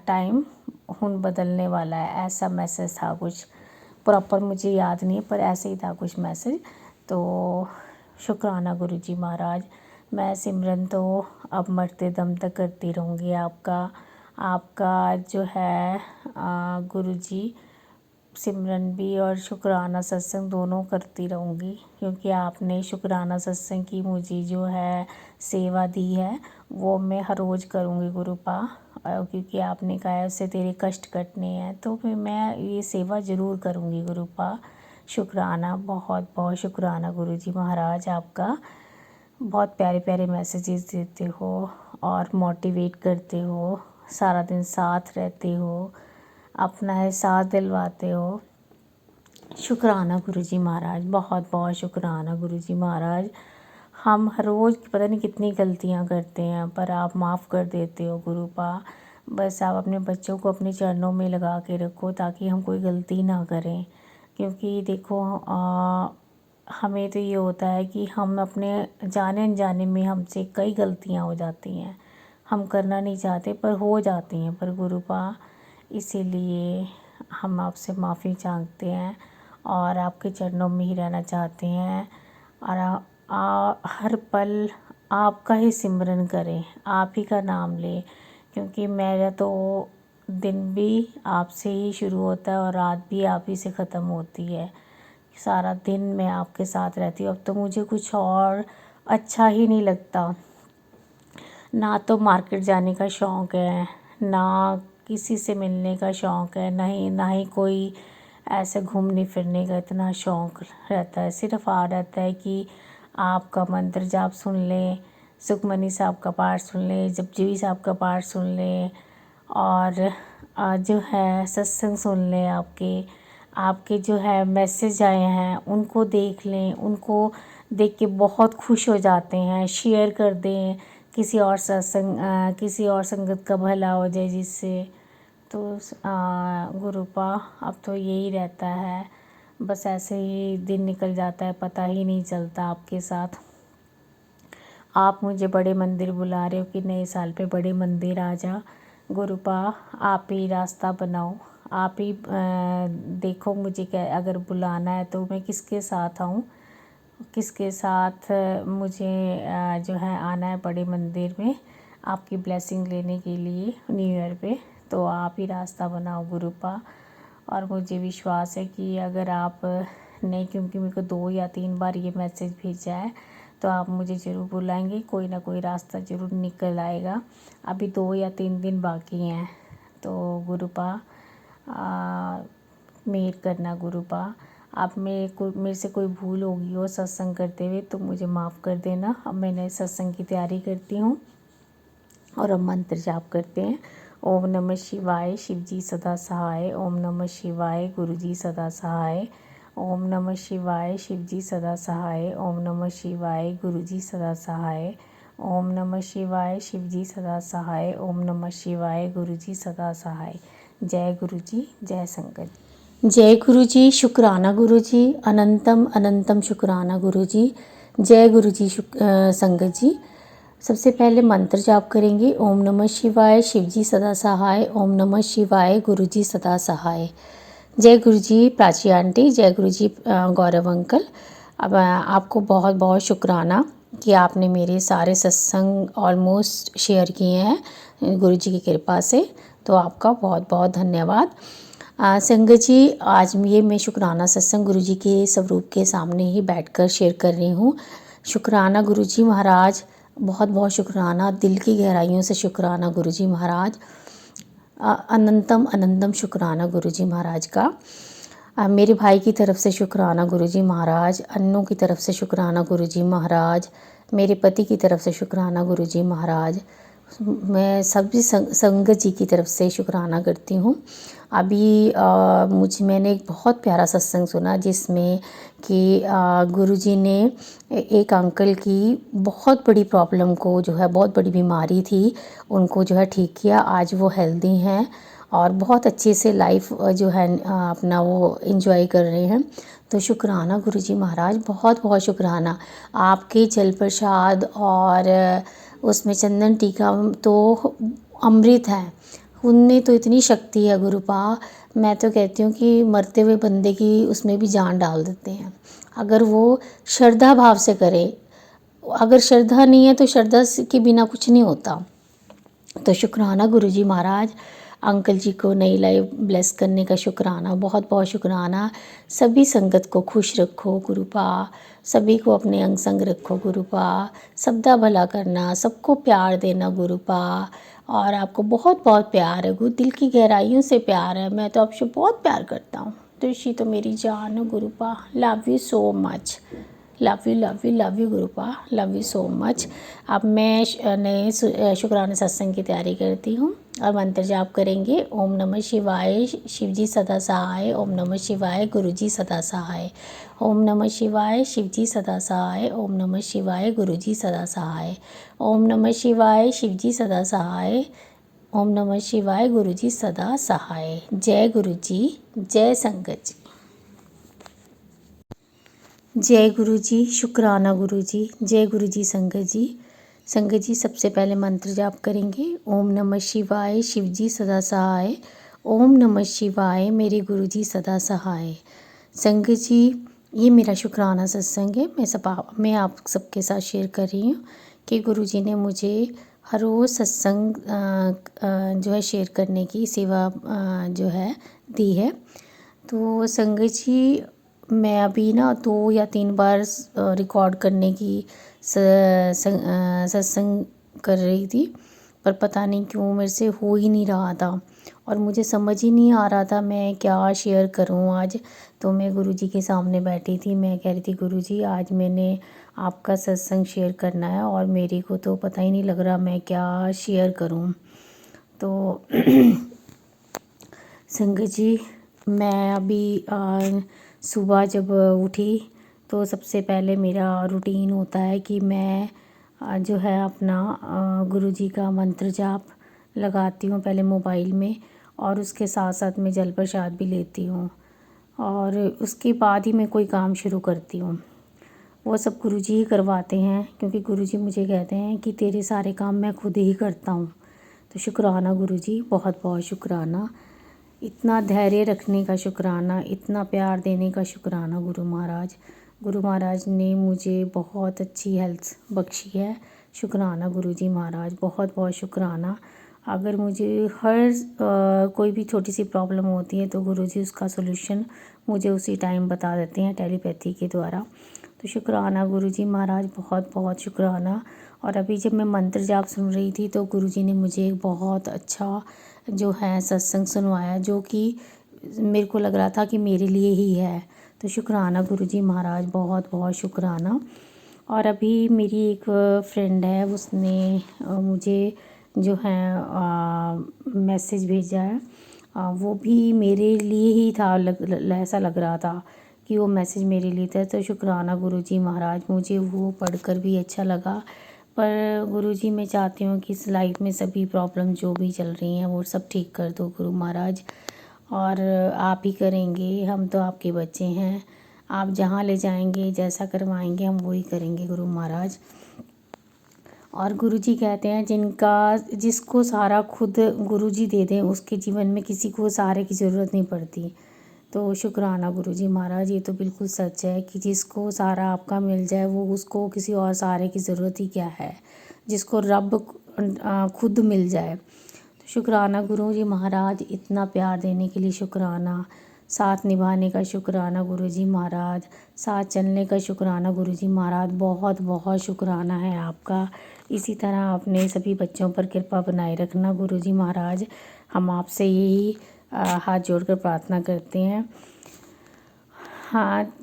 टाइम हुन बदलने वाला है। ऐसा मैसेज था, कुछ प्रॉपर मुझे याद नहीं पर ऐसे ही था कुछ मैसेज। तो शुक्राना गुरुजी महाराज, मैं सिमरन तो अब मरते दम तक करती रहूँगी। आपका जो है गुरुजी सिमरन भी और शुक्राना सत्संग दोनों करती रहूँगी, क्योंकि आपने शुक्राना सत्संग की मुझे जो है सेवा दी है वो मैं हर रोज़ करूँगी गुरुपा, क्योंकि आपने कहा है उससे तेरे कष्ट कटने हैं, तो फिर मैं ये सेवा ज़रूर करूँगी गुरुपा। शुक्राना, बहुत बहुत शुक्राना गुरुजी महाराज आपका। बहुत प्यारे प्यारे मैसेजेस देते हो और मोटिवेट करते हो, सारा दिन साथ रहते हो, अपना एहसास दिलवाते हो। शुक्राना गुरुजी महाराज, बहुत बहुत शुक्राना गुरुजी महाराज। हम हर रोज़ पता नहीं कितनी गलतियां करते हैं, पर आप माफ़ कर देते हो गुरुपा। बस आप अपने बच्चों को अपने चरणों में लगा के रखो ताकि हम कोई गलती ना करें, क्योंकि देखो हमें तो ये होता है कि हम अपने जाने अनजाने में हमसे कई गलतियां हो जाती हैं, हम करना नहीं चाहते पर हो जाती हैं, पर गुरुपा इसीलिए हम आपसे माफ़ी चाहते हैं और आपके चरणों में ही रहना चाहते हैं, और हर पल आपका ही सिमरन करें, आप ही का नाम लें, क्योंकि मेरा तो दिन भी आपसे ही शुरू होता है और रात भी आप ही से ख़त्म होती है। सारा दिन मैं आपके साथ रहती हूँ। अब तो मुझे कुछ और अच्छा ही नहीं लगता, ना तो मार्केट जाने का शौक़ है, ना किसी से मिलने का शौक़ है, ना ही कोई ऐसे घूमने फिरने का इतना शौक़ रहता है। सिर्फ रहता है कि आपका मंत्र जाप सुन लें, सुखमनी साहब का पाठ सुन लें, जपजी साहब का पाठ सुन लें, और जो है सत्संग सुन लें, आपके जो है मैसेज आए हैं उनको देख लें, उनको देख के बहुत खुश हो जाते हैं। शेयर कर दें, किसी और संगत का भला हो जाए जिससे। तो गुरुपा अब तो यही रहता है, बस ऐसे ही दिन निकल जाता है, पता ही नहीं चलता आपके साथ। आप मुझे बड़े मंदिर बुला रहे हो कि नए साल पे बड़े मंदिर आ जा गुरुपा, आप ही रास्ता बनाओ, आप ही देखो मुझे क्या, अगर बुलाना है तो मैं किसके साथ आऊँ, किसके साथ मुझे जो है आना है बड़े मंदिर में आपकी ब्लेसिंग लेने के लिए न्यू ईयर पे। तो आप ही रास्ता बनाओ गुरुपा। और मुझे विश्वास है कि अगर आप नहीं, क्योंकि मेरे को 2 या 3 बार ये मैसेज भेजा है, तो आप मुझे ज़रूर बुलाएंगे, कोई ना कोई रास्ता ज़रूर निकल आएगा। अभी 2 या 3 दिन बाकी हैं, तो गुरुपा मेहर करना गुरुपा। आप मेरे से कोई भूल होगी हो सत्संग करते हुए तो मुझे माफ़ कर देना। अब मैं नए सत्संग की तैयारी करती हूँ और अब मंत्र जाप करते हैं। ओम नमः शिवाय, शिवजी सदा सहाय। ओम नमः शिवाय, गुरुजी सदा सहाय। ओम नमः शिवाय, शिवजी सदा सहाय। ओम नमः शिवाय, गुरुजी सदा सहाय। ओम नमः शिवाय, शिवजी सदा सहाय। ओम नमः शिवाय, गुरुजी सदा सहाय। जय गुरुजी, जय संगत। जय गुरुजी, शुक्राना गुरुजी, अनंतम अनंतम शुक्राना गुरुजी। जय गुरुजी संगत जी। सबसे पहले मंत्र जाप करेंगे। ओम नमः शिवाय, शिवजी सदा सहाय। ओम नमः शिवाय, गुरुजी सदा सहाय। जय गुरुजी प्राची आंटी, जय गुरुजी गौरव अंकल। अब आपको बहुत बहुत शुक्राना कि आपने मेरे सारे सत्संग ऑलमोस्ट शेयर किए हैं गुरुजी की कृपा से, तो आपका बहुत बहुत धन्यवाद। संगत जी, आज ये मैं शुक्राना सत्संग गुरुजी के स्वरूप के सामने ही बैठकर शेयर कर रही हूँ। शुक्राना गुरुजी महाराज, बहुत बहुत शुक्राना, दिल की गहराइयों से शुक्राना गुरुजी महाराज। अनंतम अनंतम शुक्राना गुरुजी महाराज का। मेरे भाई की तरफ से शुक्राना गुरुजी महाराज, अन्नों की तरफ से शुक्राना गुरुजी महाराज, मेरे पति की तरफ से शुक्राना गुरुजी महाराज, मैं सभी संगत जी की तरफ से शुक्राना करती हूँ। अभी मैंने एक बहुत प्यारा सत्संग सुना जिसमें कि गुरुजी ने एक अंकल की बहुत बड़ी प्रॉब्लम को जो है, बहुत बड़ी बीमारी थी, उनको जो है ठीक किया। आज वो हेल्दी हैं और बहुत अच्छे से लाइफ जो है अपना वो एंजॉय कर रहे हैं। तो शुक्राना गुरुजी महाराज, बहुत बहुत शुक्राना। आपके जल प्रसाद और उसमें चंदन टीका तो अमृत है, उनमें तो इतनी शक्ति है गुरुपा। मैं तो कहती हूँ कि मरते हुए बंदे की उसमें भी जान डाल देते हैं, अगर वो श्रद्धा भाव से करे, अगर श्रद्धा नहीं है तो श्रद्धा के बिना कुछ नहीं होता। तो शुक्राना गुरुजी महाराज, अंकल जी को नई लाइफ ब्लेस करने का शुक्राना, बहुत बहुत शुक्राना। सभी संगत को खुश रखो गुरुपा, सभी को अपने अंग संग रखो गुरुपा, सबका भला करना, सबको प्यार देना गुरुपा। और आपको बहुत बहुत प्यार है गुरु, दिल की गहराइयों से प्यार है। मैं तो आपसे बहुत प्यार करता हूँ। तुलसी तो मेरी जान है Gurupa. Love you so much, love you love you love you Gurupa, love you so much. अब मैं नए शुक्राना सत्संग की तैयारी करती हूँ और मंत्र जाप करेंगे। ओम नमः शिवाय, शिवजी सदा सहाय। ओम नमः शिवाय, गुरुजी सदा सहाय। ओम नमः शिवाय, शिवजी सदा सहाय। ओम नमः शिवाय, गुरुजी सदा सहाय। ओम नमः शिवाय, शिवजी सदा सहाय। ओम नमः शिवाय, गुरुजी सदा सहाय। जय गुरुजी, जय संगत जी। जय गुरु जी, शुक्राना गुरु जी, जय गुरु जी संगत जी। संगत जी सबसे पहले मंत्र जाप करेंगे। ओम नमः शिवाय, शिवजी सदा सहाय। ओम नमः शिवाय, मेरे गुरु जी सदा सहाय। संगत जी, ये मेरा शुक्राना सत्संग है। मैं आप सबके साथ शेयर कर रही हूँ कि गुरु जी ने मुझे हर रोज़ सत्संग जो है शेयर करने की सेवा जो है दी है। तो संगत जी, मैं अभी ना 2 या 3 बार रिकॉर्ड करने की सत्संग कर रही थी, पर पता नहीं क्यों मेरे से हो ही नहीं रहा था और मुझे समझ ही नहीं आ रहा था मैं क्या शेयर करूं आज। तो मैं गुरुजी के सामने बैठी थी, मैं कह रही थी गुरुजी आज मैंने आपका सत्संग शेयर करना है और मेरे को तो पता ही नहीं लग रहा मैं क्या शेयर करूं। तो संगत जी, मैं अभी सुबह जब उठी तो सबसे पहले मेरा रूटीन होता है कि मैं जो है अपना गुरुजी का मंत्र जाप लगाती हूँ पहले मोबाइल में, और उसके साथ साथ मैं जल प्रसाद भी लेती हूँ और उसके बाद ही मैं कोई काम शुरू करती हूँ। वो सब गुरुजी ही करवाते हैं, क्योंकि गुरुजी मुझे कहते हैं कि तेरे सारे काम मैं खुद ही करता हूँ। तो शुक्राना गुरुजी, बहुत बहुत शुक्राना। इतना धैर्य रखने का शुक्राना, इतना प्यार देने का शुक्राना गुरु महाराज। गुरु महाराज ने मुझे बहुत अच्छी हेल्थ बख्शी है। शुक्राना गुरुजी महाराज, बहुत बहुत शुक्राना। अगर मुझे कोई भी छोटी सी प्रॉब्लम होती है तो गुरुजी उसका सॉल्यूशन मुझे उसी टाइम बता देते हैं टेलीपैथी के द्वारा। तो शुक्राना गुरुजी महाराज, बहुत बहुत शुक्राना। और अभी जब मैं मंत्र जाप सुन रही थी तो गुरुजी ने मुझे एक बहुत अच्छा जो है सत्संग सुनवाया, जो कि मेरे को लग रहा था कि मेरे लिए ही है। तो शुक्राना गुरुजी महाराज, बहुत बहुत शुक्राना। और अभी मेरी एक फ्रेंड है, उसने मुझे जो है मैसेज भेजा है। वो भी मेरे लिए ही था, ऐसा लग रहा था कि वो मैसेज मेरे लिए था। तो शुक्राना गुरुजी महाराज, मुझे वो पढ़कर भी अच्छा लगा। पर गुरुजी, मैं चाहती हूँ कि इस लाइफ में सभी प्रॉब्लम जो भी चल रही हैं वो सब ठीक कर दो गुरु महाराज, और आप ही करेंगे, हम तो आपके बच्चे हैं। आप जहाँ ले जाएंगे, जैसा करवाएंगे, हम वही करेंगे गुरु महाराज। और गुरुजी कहते हैं जिसको सारा खुद गुरुजी दे दें उसके जीवन में किसी को सहारे की ज़रूरत नहीं पड़ती। तो शुक्राना गुरुजी महाराज, ये तो बिल्कुल सच है कि जिसको सारा आपका मिल जाए वो उसको किसी और सहारे की ज़रूरत ही क्या है, जिसको रब खुद मिल जाए। तो शुक्राना गुरुजी महाराज, इतना प्यार देने के लिए शुक्राना, साथ निभाने का शुक्राना गुरुजी महाराज, साथ चलने का शुक्राना गुरुजी महाराज, बहुत बहुत शुक्राना है आपका। इसी तरह अपने सभी बच्चों पर कृपा बनाए रखना गुरुजी महाराज। हम आपसे यही हाथ जोड़कर प्रार्थना करते हैं। हाँ,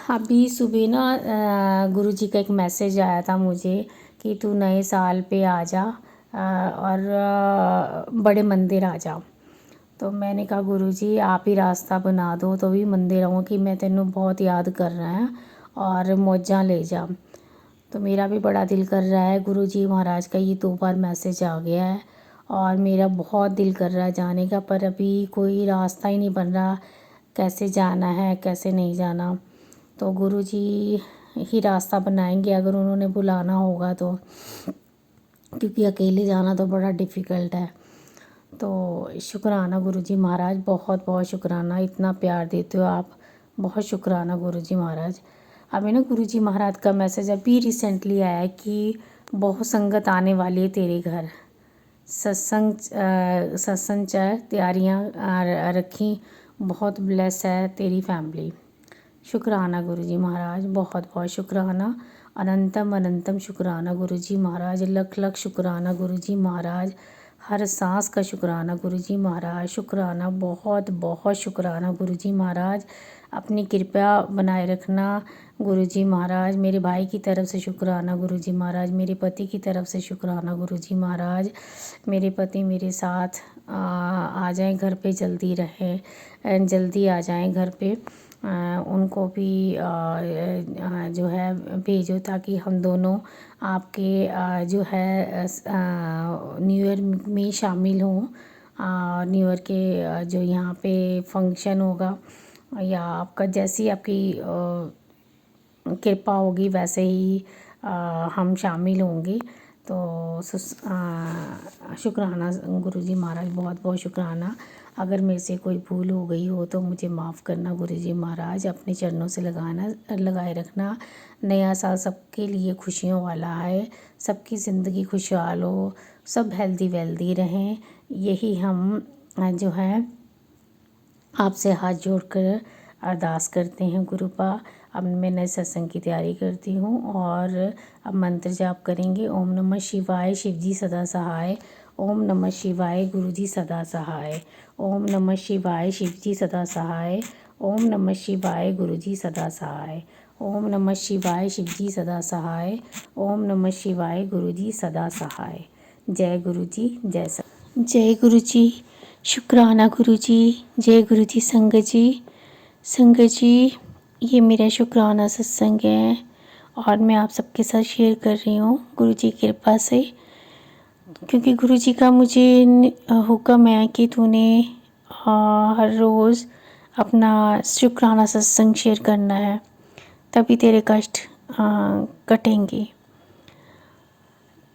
अभी सुबह ना गुरुजी का एक मैसेज आया था मुझे कि तू नए साल पे आ जा और बड़े मंदिर आ जा। तो मैंने कहा गुरुजी आप ही रास्ता बना दो तो भी मंदिर आऊँ, कि मैं तेनू बहुत याद कर रहा है और मौजा ले जा। तो मेरा भी बड़ा दिल कर रहा है। गुरुजी महाराज का ये 2 बार मैसेज आ गया है और मेरा बहुत दिल कर रहा है जाने का, पर अभी कोई रास्ता ही नहीं बन रहा, कैसे जाना है कैसे नहीं जाना। तो गुरुजी ही रास्ता बनाएंगे अगर उन्होंने बुलाना होगा तो, क्योंकि अकेले जाना तो बड़ा डिफ़िकल्ट है। तो शुक्राना गुरुजी महाराज, बहुत बहुत शुक्राना, इतना प्यार देते हो आप, बहुत शुक्राना गुरुजी महाराज। अभी ना गुरुजी महाराज का मैसेज अभी रिसेंटली आया है कि बहुत संगत आने वाली है तेरे घर, सत्संग तैयारियाँ रखी, बहुत ब्लेस है तेरी फैमिली। शुक्राना गुरुजी महाराज, बहुत बहुत शुक्राना, अनंतम अनंतम शुक्राना गुरुजी महाराज, लख लख शुक्राना गुरुजी महाराज, हर सांस का शुक्राना गुरुजी महाराज, शुक्राना, बहुत बहुत शुक्राना गुरुजी महाराज, अपनी कृपा बनाए रखना गुरुजी महाराज। मेरे भाई की तरफ से शुक्राना गुरुजी महाराज, मेरे पति की तरफ से शुक्राना गुरुजी महाराज। मेरे पति मेरे साथ आ जाएं घर पे, जल्दी रहें, जल्दी आ जाएं घर पे। उनको भी जो है भेजो ताकि हम दोनों आपके जो है न्यू ईयर में शामिल हों। न्यू ईयर के जो यहाँ पे फंक्शन होगा या आपका जैसी आपकी कृपा होगी वैसे ही हम शामिल होंगे। तो शुक्राना गुरुजी महाराज, बहुत बहुत शुक्राना। अगर मेरे से कोई भूल हो गई हो तो मुझे माफ़ करना गुरुजी महाराज, अपने चरणों से लगाए रखना। नया साल सबके लिए खुशियों वाला है, सबकी ज़िंदगी खुशहाल हो, सब हेल्दी वेल्दी रहें, यही हम जो है आपसे हाथ जोड़कर अरदास करते हैं गुरुपा। अब मैं नए सत्संग की तैयारी करती हूँ और अब मंत्र जाप करेंगे। ओम नमः शिवाय, शिवजी सदा सहाय। ओम नमः शिवाय, गुरुजी सदा सहाय। ओम नमः शिवाय, शिवजी सदा सहाय। ओम नमः शिवाय, गुरुजी सदा सहाय। ओम नमः शिवाय, शिवजी सदा सहाय। ओम नमः शिवाय, गुरुजी सदा सहाय। जय गुरुजी, जय गुरुजी। शुक्राना गुरुजी, जय गुरुजी। संगत जी ये मेरा शुक्राना सत्संग है और मैं आप सबके साथ शेयर कर रही हूँ गुरुजी की कृपा से, क्योंकि गुरुजी का मुझे हुक्म है कि तूने हर रोज़ अपना शुक्राना सत्संग शेयर करना है, तभी तेरे कष्ट कटेंगे।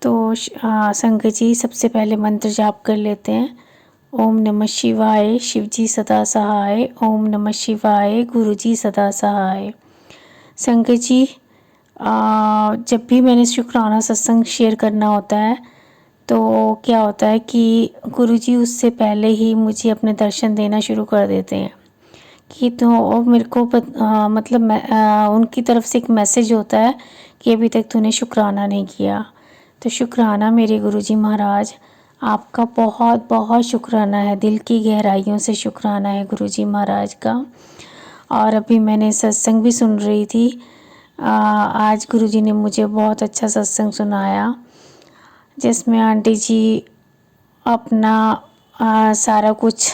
तो संगत जी सबसे पहले मंत्र जाप कर लेते हैं। ओम नमः शिवाय, शिवजी सदा सहाय। ओम नमः शिवाय, गुरुजी सदा सहाय। संगत जी जब भी मैंने शुक्राना सत्संग शेयर करना होता है तो क्या होता है कि गुरुजी उससे पहले ही मुझे अपने दर्शन देना शुरू कर देते हैं कि तो मेरे को मतलब उनकी तरफ से एक मैसेज होता है कि अभी तक तूने शुक्राना नहीं किया। तो शुक्राना मेरे गुरुजी महाराज, आपका बहुत बहुत शुक्राना है, दिल की गहराइयों से शुक्राना है गुरुजी महाराज का। और अभी मैंने सत्संग भी सुन रही थी, आज गुरुजी ने मुझे बहुत अच्छा सत्संग सुनाया जिसमें आंटी जी अपना सारा कुछ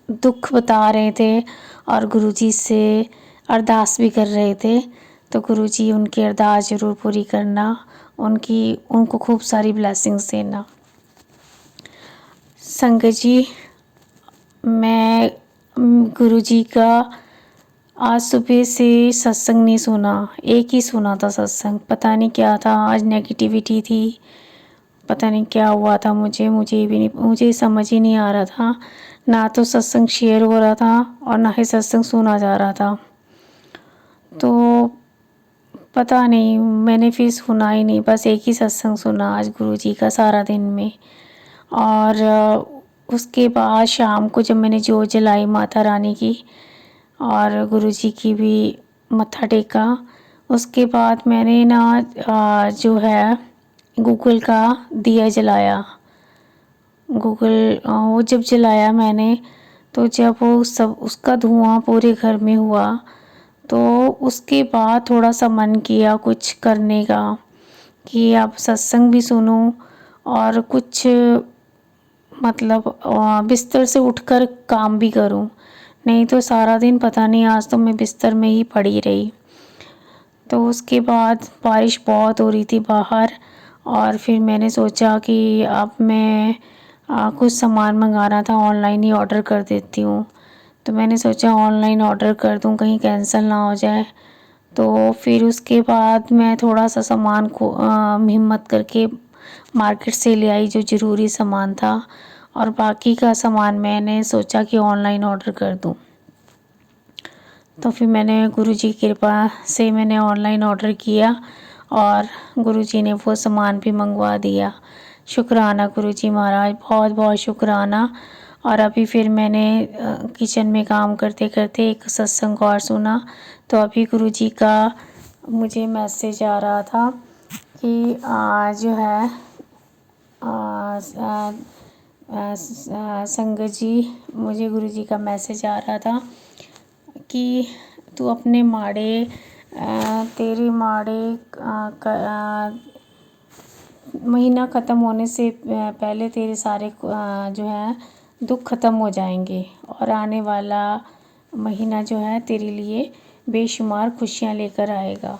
दुख बता रहे थे और गुरुजी से अरदास भी कर रहे थे। तो गुरुजी उनकी अरदास ज़रूर पूरी करना, उनको खूब सारी ब्लेसिंग्स देना। संगत जी मैं गुरुजी का आज सुबह से सत्संग नहीं सुना, एक ही सुना था सत्संग। पता नहीं क्या था, आज नेगेटिविटी थी, पता नहीं क्या हुआ था, मुझे समझ ही नहीं आ रहा था। ना तो सत्संग शेयर हो रहा था और ना ही सत्संग सुना जा रहा था। तो पता नहीं, मैंने फिर सुना ही नहीं, बस एक ही सत्संग सुना आज गुरुजी का सारा दिन में। और उसके बाद शाम को जब मैंने जोत जलाई माता रानी की और गुरुजी की भी मत्था टेका, उसके बाद मैंने ना जो है गूगल का दिया जलाया। वो जब जलाया मैंने, तो जब वो सब उसका धुआं पूरे घर में हुआ तो उसके बाद थोड़ा सा मन किया कुछ करने का कि अब सत्संग भी सुनूं और कुछ मतलब बिस्तर से उठकर काम भी करूं, नहीं तो सारा दिन पता नहीं, आज तो मैं बिस्तर में ही पड़ी रही। तो उसके बाद बारिश बहुत हो रही थी बाहर और फिर मैंने सोचा कि अब मैं कुछ सामान मंगाना था, ऑनलाइन ही ऑर्डर कर देती हूँ। तो मैंने सोचा ऑनलाइन ऑर्डर कर दूँ, कहीं कैंसिल ना हो जाए। तो फिर उसके बाद मैं थोड़ा सा सामान को हिम्मत करके मार्केट से ले आई जो ज़रूरी सामान था, और बाकी का सामान मैंने सोचा कि ऑनलाइन ऑर्डर कर दूँ। तो फिर मैंने गुरुजी की कृपा से मैंने ऑनलाइन ऑर्डर किया और गुरुजी ने वो सामान भी मंगवा दिया। शुक्राना गुरुजी महाराज, बहुत बहुत शुक्राना। और अभी फिर मैंने किचन में काम करते करते एक सत्संग और सुना। तो अभी गुरुजी का मुझे मैसेज आ रहा था कि जो है संगत जी, मुझे गुरुजी का मैसेज आ रहा था कि तू अपने माड़े तेरे माड़े महीना ख़त्म होने से पहले तेरे सारे जो है दुख ख़त्म हो जाएंगे और आने वाला महीना जो है तेरे लिए बेशुमार खुशियाँ लेकर आएगा।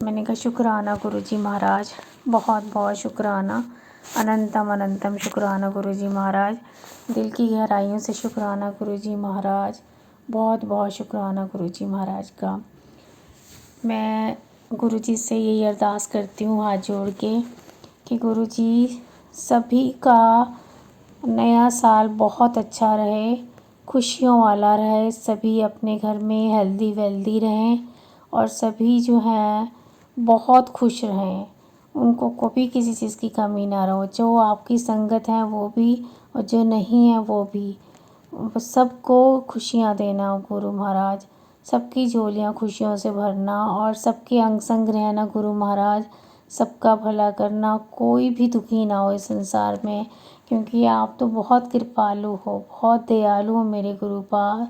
मैंने कहा शुक्राना गुरुजी महाराज, बहुत बहुत शुक्राना, अनंतम अनंतम शुक्राना गुरुजी महाराज, दिल की गहराइयों से शुक्राना गुरुजी महाराज, बहुत बहुत शुक्राना गुरुजी महाराज का। मैं गुरुजी से यही अरदास करती हूँ हाथ जोड़ के कि गुरुजी सभी का नया साल बहुत अच्छा रहे, खुशियों वाला रहे, सभी अपने घर में हेल्दी वेल्दी रहें और सभी जो हैं बहुत खुश रहें, उनको कभी किसी चीज़ की कमी ना रहो। जो आपकी संगत है वो भी और जो नहीं है वो भी, सबको खुशियाँ देना गुरु महाराज, सबकी झोलियाँ खुशियों से भरना और सबके अंग संग रहना गुरु महाराज, सबका भला करना, कोई भी दुखी ना हो इस संसार में, क्योंकि आप तो बहुत कृपालु हो, बहुत दयालु हो मेरे गुरुपाल।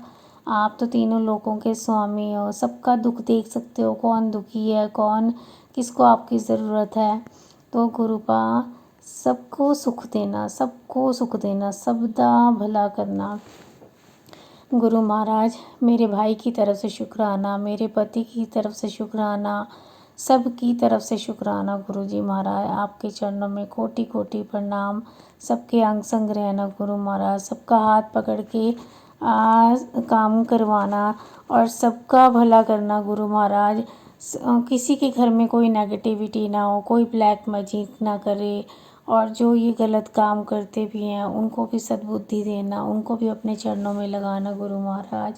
आप तो तीनों लोकों के स्वामी हो, सबका दुख देख सकते हो, कौन दुखी है, कौन किसको आपकी ज़रूरत है। तो गुरुपा सबको सुख देना, सबको सुख देना, सबदा भला करना गुरु महाराज। मेरे भाई की तरफ से शुक्राना, मेरे पति की तरफ से शुक्राना, सब की तरफ से शुक्राना गुरुजी महाराज। आपके चरणों में कोटि कोटि प्रणाम, सबके अंग संग रहना गुरु महाराज, सबका हाथ पकड़ के काम करवाना और सबका भला करना गुरु महाराज। किसी के घर में कोई नेगेटिविटी ना हो, कोई ब्लैक मैजिक ना करे, और जो ये गलत काम करते भी हैं उनको भी सद्बुद्धि देना, उनको भी अपने चरणों में लगाना गुरु महाराज।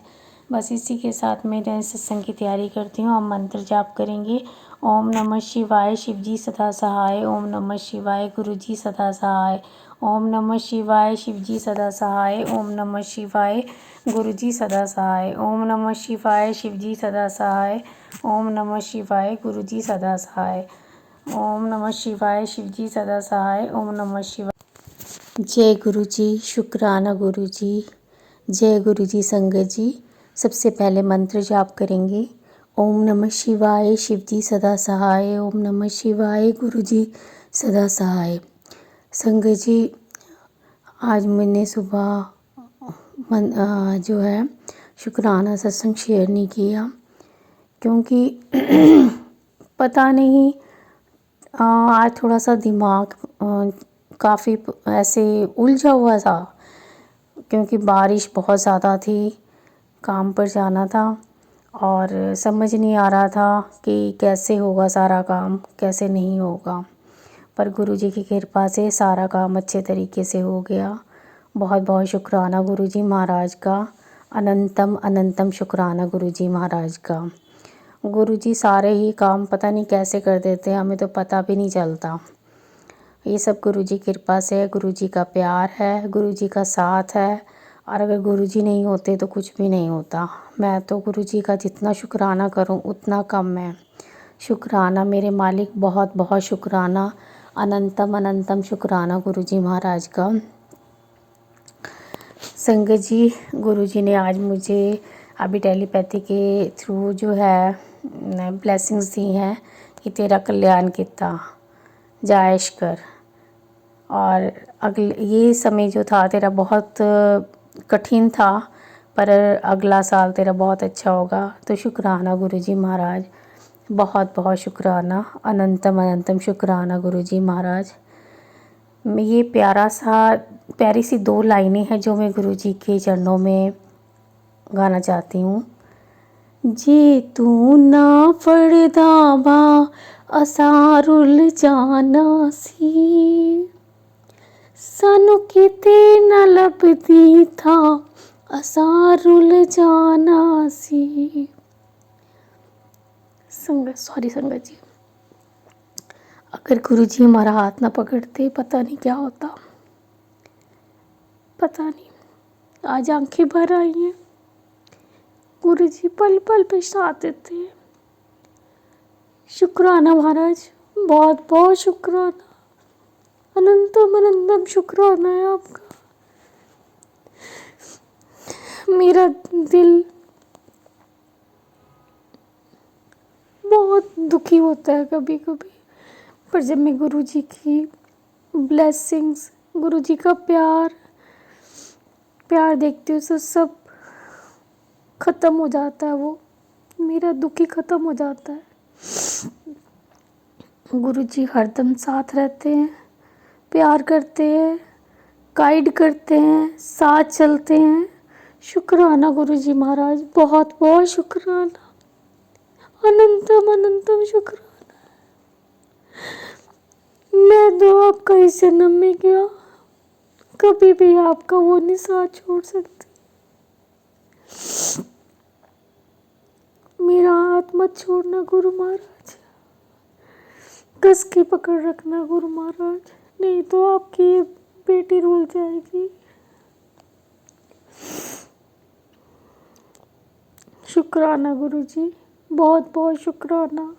बस इसी के साथ मैं सत्संग की तैयारी करती हूँ। हम मंत्र जाप करेंगे। ओम नमः शिवाय, शिवजी सदा सहाय। ओम नमः शिवाय, गुरुजी सदा सहाय। ओम नमः शिवाय, शिवजी सदा सहाय। ओम नमः शिवाय, गुरुजी सदा सहाय। ओम नमः शिवाय, शिवजी सदा सहाय। ओम नमः शिवाय, गुरुजी सदा सहाय। ओम नमः शिवाय, शिवजी सदा सहाय। ओम नमः शिवाय। जय गुरु जी, शुक्राना गुरु जी, जय गुरु जी। संगत जी, सबसे पहले मंत्र जाप करेंगे। ओम नमः शिवाय, शिवजी सदा सहाय। ओम नमः शिवाय, गुरु जी सदा सहाय। संगत जी, आज मैंने सुबह जो है शुक्राना सत्संग शेयर नहीं किया, क्योंकि पता नहीं आज थोड़ा सा दिमाग काफ़ी ऐसे उलझा हुआ था, क्योंकि बारिश बहुत ज़्यादा थी, काम पर जाना था और समझ नहीं आ रहा था कि कैसे होगा सारा काम, कैसे नहीं होगा। पर गुरुजी की कृपा से सारा काम अच्छे तरीके से हो गया। बहुत बहुत शुक्राना गुरुजी महाराज का, अनंतम अनंतम शुक्राना गुरुजी महाराज का। गुरुजी सारे ही काम पता नहीं कैसे कर देते हैं, हमें तो पता भी नहीं चलता। ये सब गुरुजी की कृपा से है, गुरुजी का प्यार है, गुरुजी का साथ है, और अगर गुरुजी नहीं होते तो कुछ भी नहीं होता। मैं तो गुरुजी का जितना शुक्राना करूं उतना कम है। शुक्राना मेरे मालिक, बहुत बहुत शुक्राना, अनंतम अनंतम शुक्राना गुरुजी महाराज का। संगत जी, गुरुजी ने आज मुझे अभी टेलीपैथी के थ्रू जो है ब्लेसिंग्स दी हैं कि तेरा कल्याण किता जायश कर, और अगले ये समय जो था तेरा बहुत कठिन था, पर अगला साल तेरा बहुत अच्छा होगा। तो शुक्राना गुरुजी महाराज, बहुत बहुत शुक्राना, अनंतम अनंतम शुक्राना गुरुजी महाराज। ये प्यारी सी 2 लाइनें हैं जो मैं गुरुजी के चरणों में गाना चाहती हूँ। जे तू ना पड़दा बा असारुल जाना सी, सानू किते ना लभदी था असां रुल जाना सी। संगत जी, अगर गुरु जी हमारा हाथ ना पकड़ते पता नहीं क्या होता, पता नहीं। आज आंखें भर आई हैं। गुरु जी पल पल पे साथ देते हैं। शुक्राना महाराज, बहुत बहुत शुक्राना, अनंतम अनंतम शुक्राना है आपका। मेरा दिल बहुत दुखी होता है कभी कभी, पर जब मैं गुरु जी की ब्लेसिंग्स, गुरु जी का प्यार देखती हूँ तो सब ख़त्म हो जाता है, वो मेरा दुख ही ख़त्म हो जाता है। गुरु जी हरदम साथ रहते हैं, प्यार करते हैं, गाइड करते हैं, साथ चलते हैं। शुक्राना गुरु जी महाराज, बहुत बहुत शुक्राना, अनंतम अनंतम शुक्राना। मैं तो आपका इस जन्म में क्या, कभी भी आपका वो नहीं साथ छोड़ सकती। मेरा हाथ मत छोड़ना गुरु महाराज, कस के पकड़ रखना गुरु महाराज, नहीं तो आपकी ये बेटी रुल जाएगी। शुक्राना गुरु जी, बहुत बहुत शुक्राना,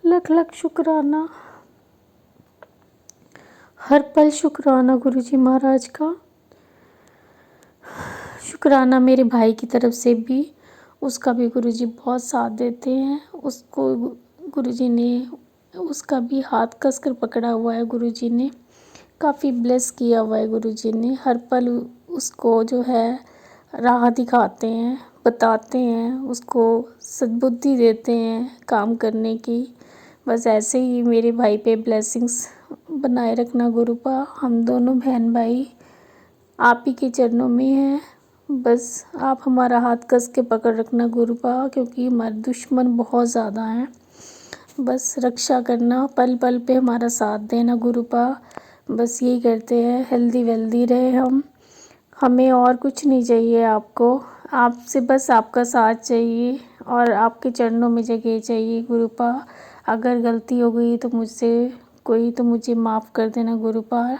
लख लख शुक्राना, हर पल शुक्राना गुरु जी महाराज का। शुक्राना मेरे भाई की तरफ से भी, उसका भी गुरु जी बहुत साथ देते हैं। उसको गुरु जी ने, उसका भी हाथ कस कर पकड़ा हुआ है गुरु जी ने, काफ़ी ब्लेस किया हुआ है गुरु जी ने। हर पल उसको जो है राह दिखाते हैं, बताते हैं, उसको सद्बुद्धि देते हैं काम करने की। बस ऐसे ही मेरे भाई पे ब्लेसिंग्स बनाए रखना गुरुपा। हम दोनों बहन भाई आप ही के चरणों में हैं। बस आप हमारा हाथ कस के पकड़ रखना गुरुपा, क्योंकि हमारे दुश्मन बहुत ज़्यादा हैं। बस रक्षा करना, पल पल पे हमारा साथ देना गुरुपा। बस यही करते हैं, हेल्दी वेल्दी रहे हम, हमें और कुछ नहीं चाहिए आपको, आपसे बस आपका साथ चाहिए और आपके चरणों में जगह चाहिए गुरुपा। अगर गलती हो गई तो मुझसे कोई, तो मुझे माफ़ कर देना गुरुपा।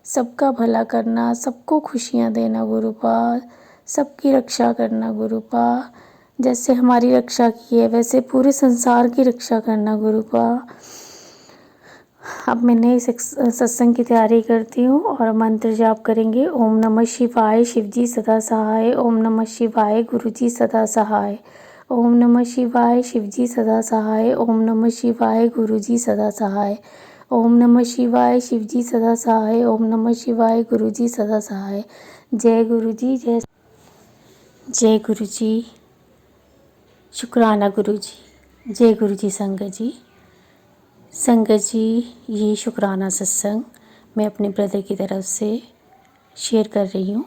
सबका भला करना, सबको खुशियाँ देना गुरुपा, सबकी रक्षा करना गुरुपा। जैसे हमारी रक्षा की है वैसे पूरे संसार की रक्षा करना गुरुपा। अब मैं नए सत्संग की तैयारी करती हूँ और मंत्र जाप करेंगे। ओम नमः शिवाय, शिवजी सदा सहाय। ओम नमः शिवाय, गुरुजी सदा सहाय। ओम नमः शिवाय, शिवजी सदा सहाय। ओम नमः शिवाय, गुरुजी सदा सहाय। ओम नमः शिवाय, शिवजी सदा सहाय। ओम नमः शिवाय, गुरुजी सदा सहाय। जय गुरुजी, जय गुरुजी। शुक्राना गुरुजी। जय गुरुजी। संगत जी, ये शुक्राना सत्संग मैं अपने ब्रदर की तरफ से शेयर कर रही हूँ,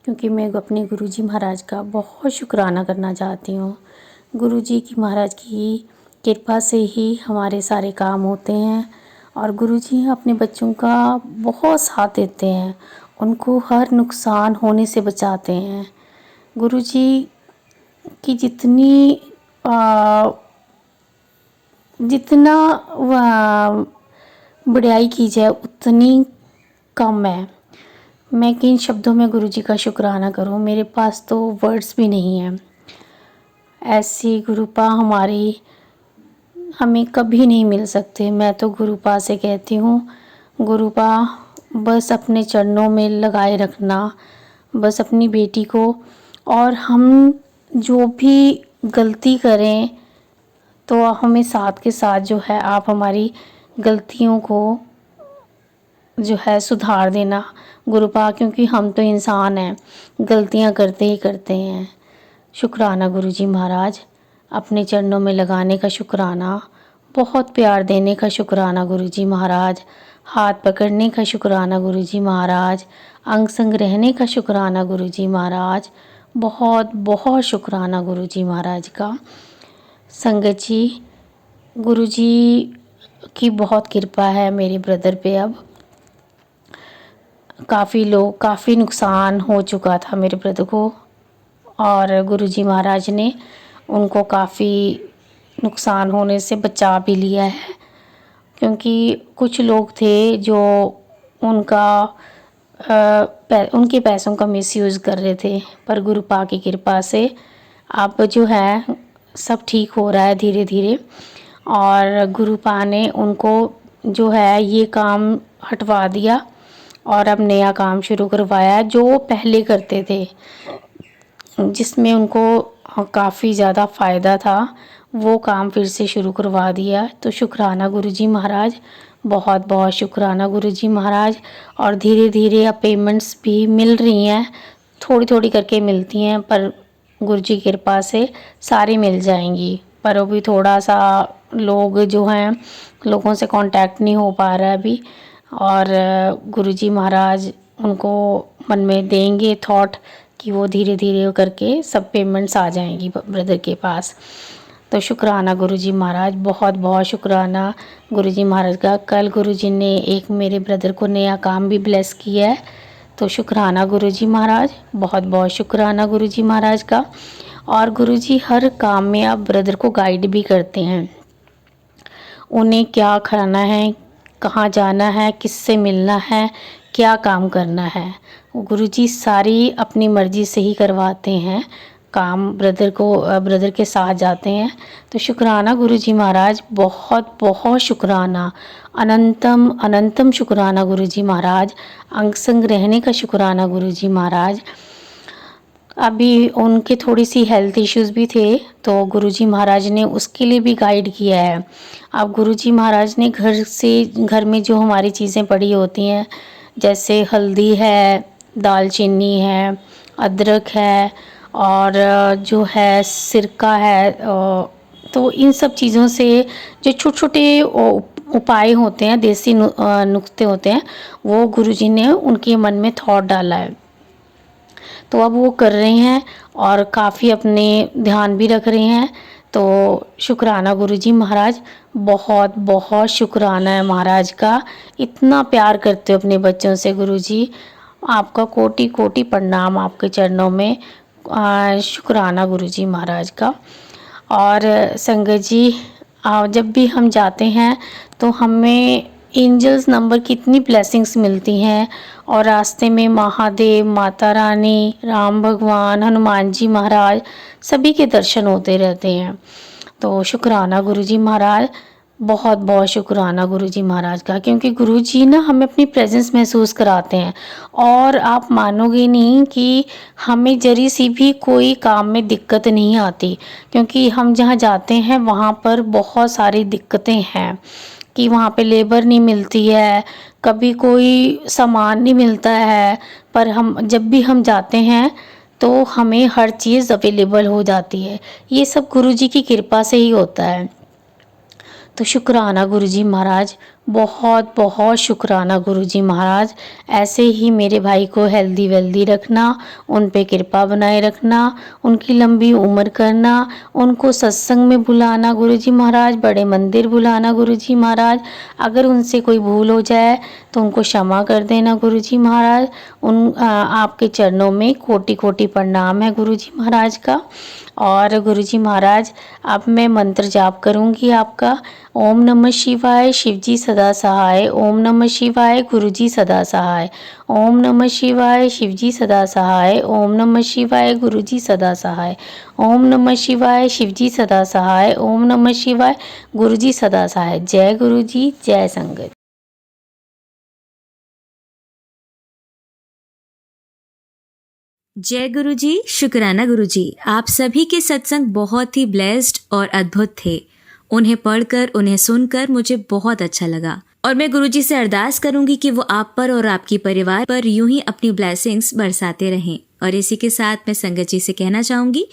क्योंकि मैं अपने गुरुजी महाराज का बहुत शुक्राना करना चाहती हूँ। गुरुजी की महाराज की कृपा से ही हमारे सारे काम होते हैं और गुरुजी अपने बच्चों का बहुत साथ देते हैं, उनको हर नुकसान होने से बचाते हैं। गुरुजी की जितना बड़ाई की जाए उतनी कम है। मैं किन शब्दों में गुरुजी का शुक्राना करूं, मेरे पास तो वर्ड्स भी नहीं हैं। ऐसी गुरुपा हमें कभी नहीं मिल सकते। मैं तो गुरुपा से कहती हूँ, गुरुपा बस अपने चरणों में लगाए रखना, बस अपनी बेटी को, और हम जो भी गलती करें तो हमें साथ के साथ जो है आप हमारी गलतियों को जो है सुधार देना गुरुपा, क्योंकि हम तो इंसान हैं, गलतियां करते ही करते हैं। शुक्राना गुरुजी महाराज, अपने चरणों में लगाने का शुक्राना, बहुत प्यार देने का शुक्राना गुरुजी महाराज, हाथ पकड़ने का शुक्राना गुरुजी महाराज, अंग संग रहने का शुक्राना गुरुजी महाराज, बहुत बहुत शुक्राना गुरुजी महाराज का। संगत जी, गुरुजी की बहुत कृपा है मेरे ब्रदर पे। अब काफ़ी नुकसान हो चुका था मेरे ब्रदर को, और गुरुजी महाराज ने उनको काफ़ी नुकसान होने से बचा भी लिया है। क्योंकि कुछ लोग थे जो उनके पैसों का मिसयूज़ कर रहे थे, पर गुरुपा की कृपा से अब जो है सब ठीक हो रहा है धीरे धीरे। और गुरुपा ने उनको जो है ये काम हटवा दिया और अब नया काम शुरू करवाया जो पहले करते थे, जिसमें उनको काफ़ी ज़्यादा फ़ायदा था, वो काम फिर से शुरू करवा दिया। तो शुक्राना गुरुजी महाराज, बहुत बहुत शुक्राना गुरुजी महाराज। और धीरे धीरे अब पेमेंट्स भी मिल रही हैं, थोड़ी थोड़ी करके मिलती हैं, पर गुरुजी की कृपा से सारी मिल जाएंगी। पर अभी थोड़ा सा लोग जो हैं, लोगों से कांटेक्ट नहीं हो पा रहा है अभी, और गुरुजी महाराज उनको मन में देंगे थॉट कि वो धीरे धीरे करके सब पेमेंट्स आ जाएंगी ब्रदर के पास। तो शुक्राना गुरुजी महाराज, बहुत बहुत शुक्राना गुरुजी महाराज का। कल गुरुजी ने एक मेरे ब्रदर को नया काम भी ब्लेस किया है, तो शुक्राना गुरुजी महाराज, बहुत बहुत शुक्राना गुरुजी महाराज का। और गुरुजी हर काम में आप ब्रदर को गाइड भी करते हैं, उन्हें क्या खाना है, कहाँ जाना है, किससे मिलना है, क्या काम करना है, गुरुजी सारी अपनी मर्ज़ी से ही करवाते हैं काम। ब्रदर के साथ जाते हैं। तो शुक्राना गुरुजी महाराज, बहुत बहुत शुक्राना, अनंतम अनंतम शुक्राना गुरुजी महाराज। अंग संग रहने का शुक्राना गुरुजी महाराज। अभी उनके थोड़ी सी हेल्थ इश्यूज़ भी थे, तो गुरुजी महाराज ने उसके लिए भी गाइड किया है। अब गुरुजी महाराज ने घर में जो हमारी चीज़ें पड़ी होती हैं, जैसे हल्दी है, दालचीनी है, अदरक है, और जो है सिरका है, तो इन सब चीज़ों से जो छोटे छोटे उपाय होते हैं, देसी नुस्खे होते हैं, वो गुरुजी ने उनके मन में थॉट डाला है। तो अब वो कर रहे हैं और काफ़ी अपने ध्यान भी रख रहे हैं। तो शुक्राना गुरुजी महाराज, बहुत बहुत शुक्राना है महाराज का, इतना प्यार करते हो अपने बच्चों से गुरुजी। आपका कोटि कोटि प्रणाम आपके चरणों में। शुक्राना गुरुजी महाराज का। और संगत जी, जब भी हम जाते हैं तो हमें एंजल्स नंबर की इतनी ब्लेसिंग्स मिलती हैं, और रास्ते में महादेव, माता रानी, राम भगवान, हनुमान जी महाराज, सभी के दर्शन होते रहते हैं। तो शुक्राना गुरुजी महाराज, बहुत बहुत शुक्राना गुरुजी महाराज का, क्योंकि गुरुजी ना हमें अपनी प्रेजेंस महसूस कराते हैं। और आप मानोगे नहीं कि हमें जरी सी भी कोई काम में दिक्कत नहीं आती, क्योंकि हम जहाँ जाते हैं वहाँ पर बहुत सारी दिक्कतें हैं कि वहाँ पे लेबर नहीं मिलती है, कभी कोई सामान नहीं मिलता है, पर जब भी हम जाते हैं तो हमें हर चीज़ अवेलेबल हो जाती है। ये सब गुरुजी की कृपा से ही होता है। तो शुक्राना गुरुजी महाराज, बहुत बहुत शुक्राना गुरुजी महाराज। ऐसे ही मेरे भाई को हेल्दी वेल्दी रखना, उन पे कृपा बनाए रखना, उनकी लंबी उम्र करना, उनको सत्संग में बुलाना गुरुजी महाराज, बड़े मंदिर बुलाना गुरुजी महाराज। अगर उनसे कोई भूल हो जाए तो उनको क्षमा कर देना गुरुजी महाराज। आपके चरणों में कोटि कोटि प्रणाम है गुरुजी महाराज का। और गुरुजी महाराज, अब मैं मंत्र जाप करूंगी आपका। ओम नमः शिवाय, शिवजी सदा सहाय। ओम नमः शिवाय, गुरुजी सदा सहाय। ओम नमः शिवाय, शिवजी सदा सहाय। ओम नमः शिवाय, गुरुजी सदा सहाय। ओम नमः शिवाय, शिवजी सदा सहाय। ओम नमः शिवाय, गुरुजी सदा सहाय। जय गुरुजी, जय संगत। जय गुरुजी, शुक्राना गुरुजी। आप सभी के सत्संग बहुत ही ब्लेस्ड और अद्भुत थे। उन्हें पढ़कर, उन्हें सुनकर मुझे बहुत अच्छा लगा, और मैं गुरुजी से अरदास करूंगी कि वो आप पर और आपकी परिवार पर यूं ही अपनी ब्लेसिंग्स बरसाते रहें। और इसी के साथ मैं संगत जी से कहना चाहूंगी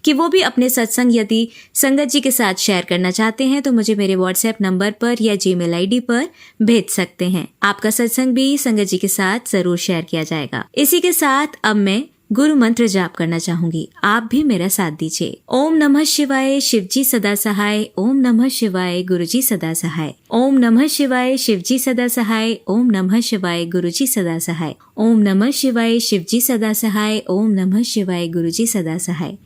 कि वो भी अपने सत्संग यदि संगत जी के साथ शेयर करना चाहते हैं तो मुझे मेरे व्हाट्सएप नंबर पर या जीमेल आईडी पर भेज सकते हैं। आपका सत्संग भी संगत जी के साथ जरूर शेयर किया जाएगा। इसी के साथ अब मैं गुरु मंत्र जाप करना चाहूंगी। आप भी मेरा साथ दीजिए। ओम नमः शिवाय, शिवजी सदा सहाय। ओम नमः शिवाय, गुरुजी सदा सहाय। ओम नमः शिवाय, शिवजी सदा सहाय। ओम नमः शिवाय, गुरुजी सदा सहाय। ओम नमः शिवाय, शिवजी सदा सहाय। ओम नमः शिवाय, गुरुजी सदा सहाय।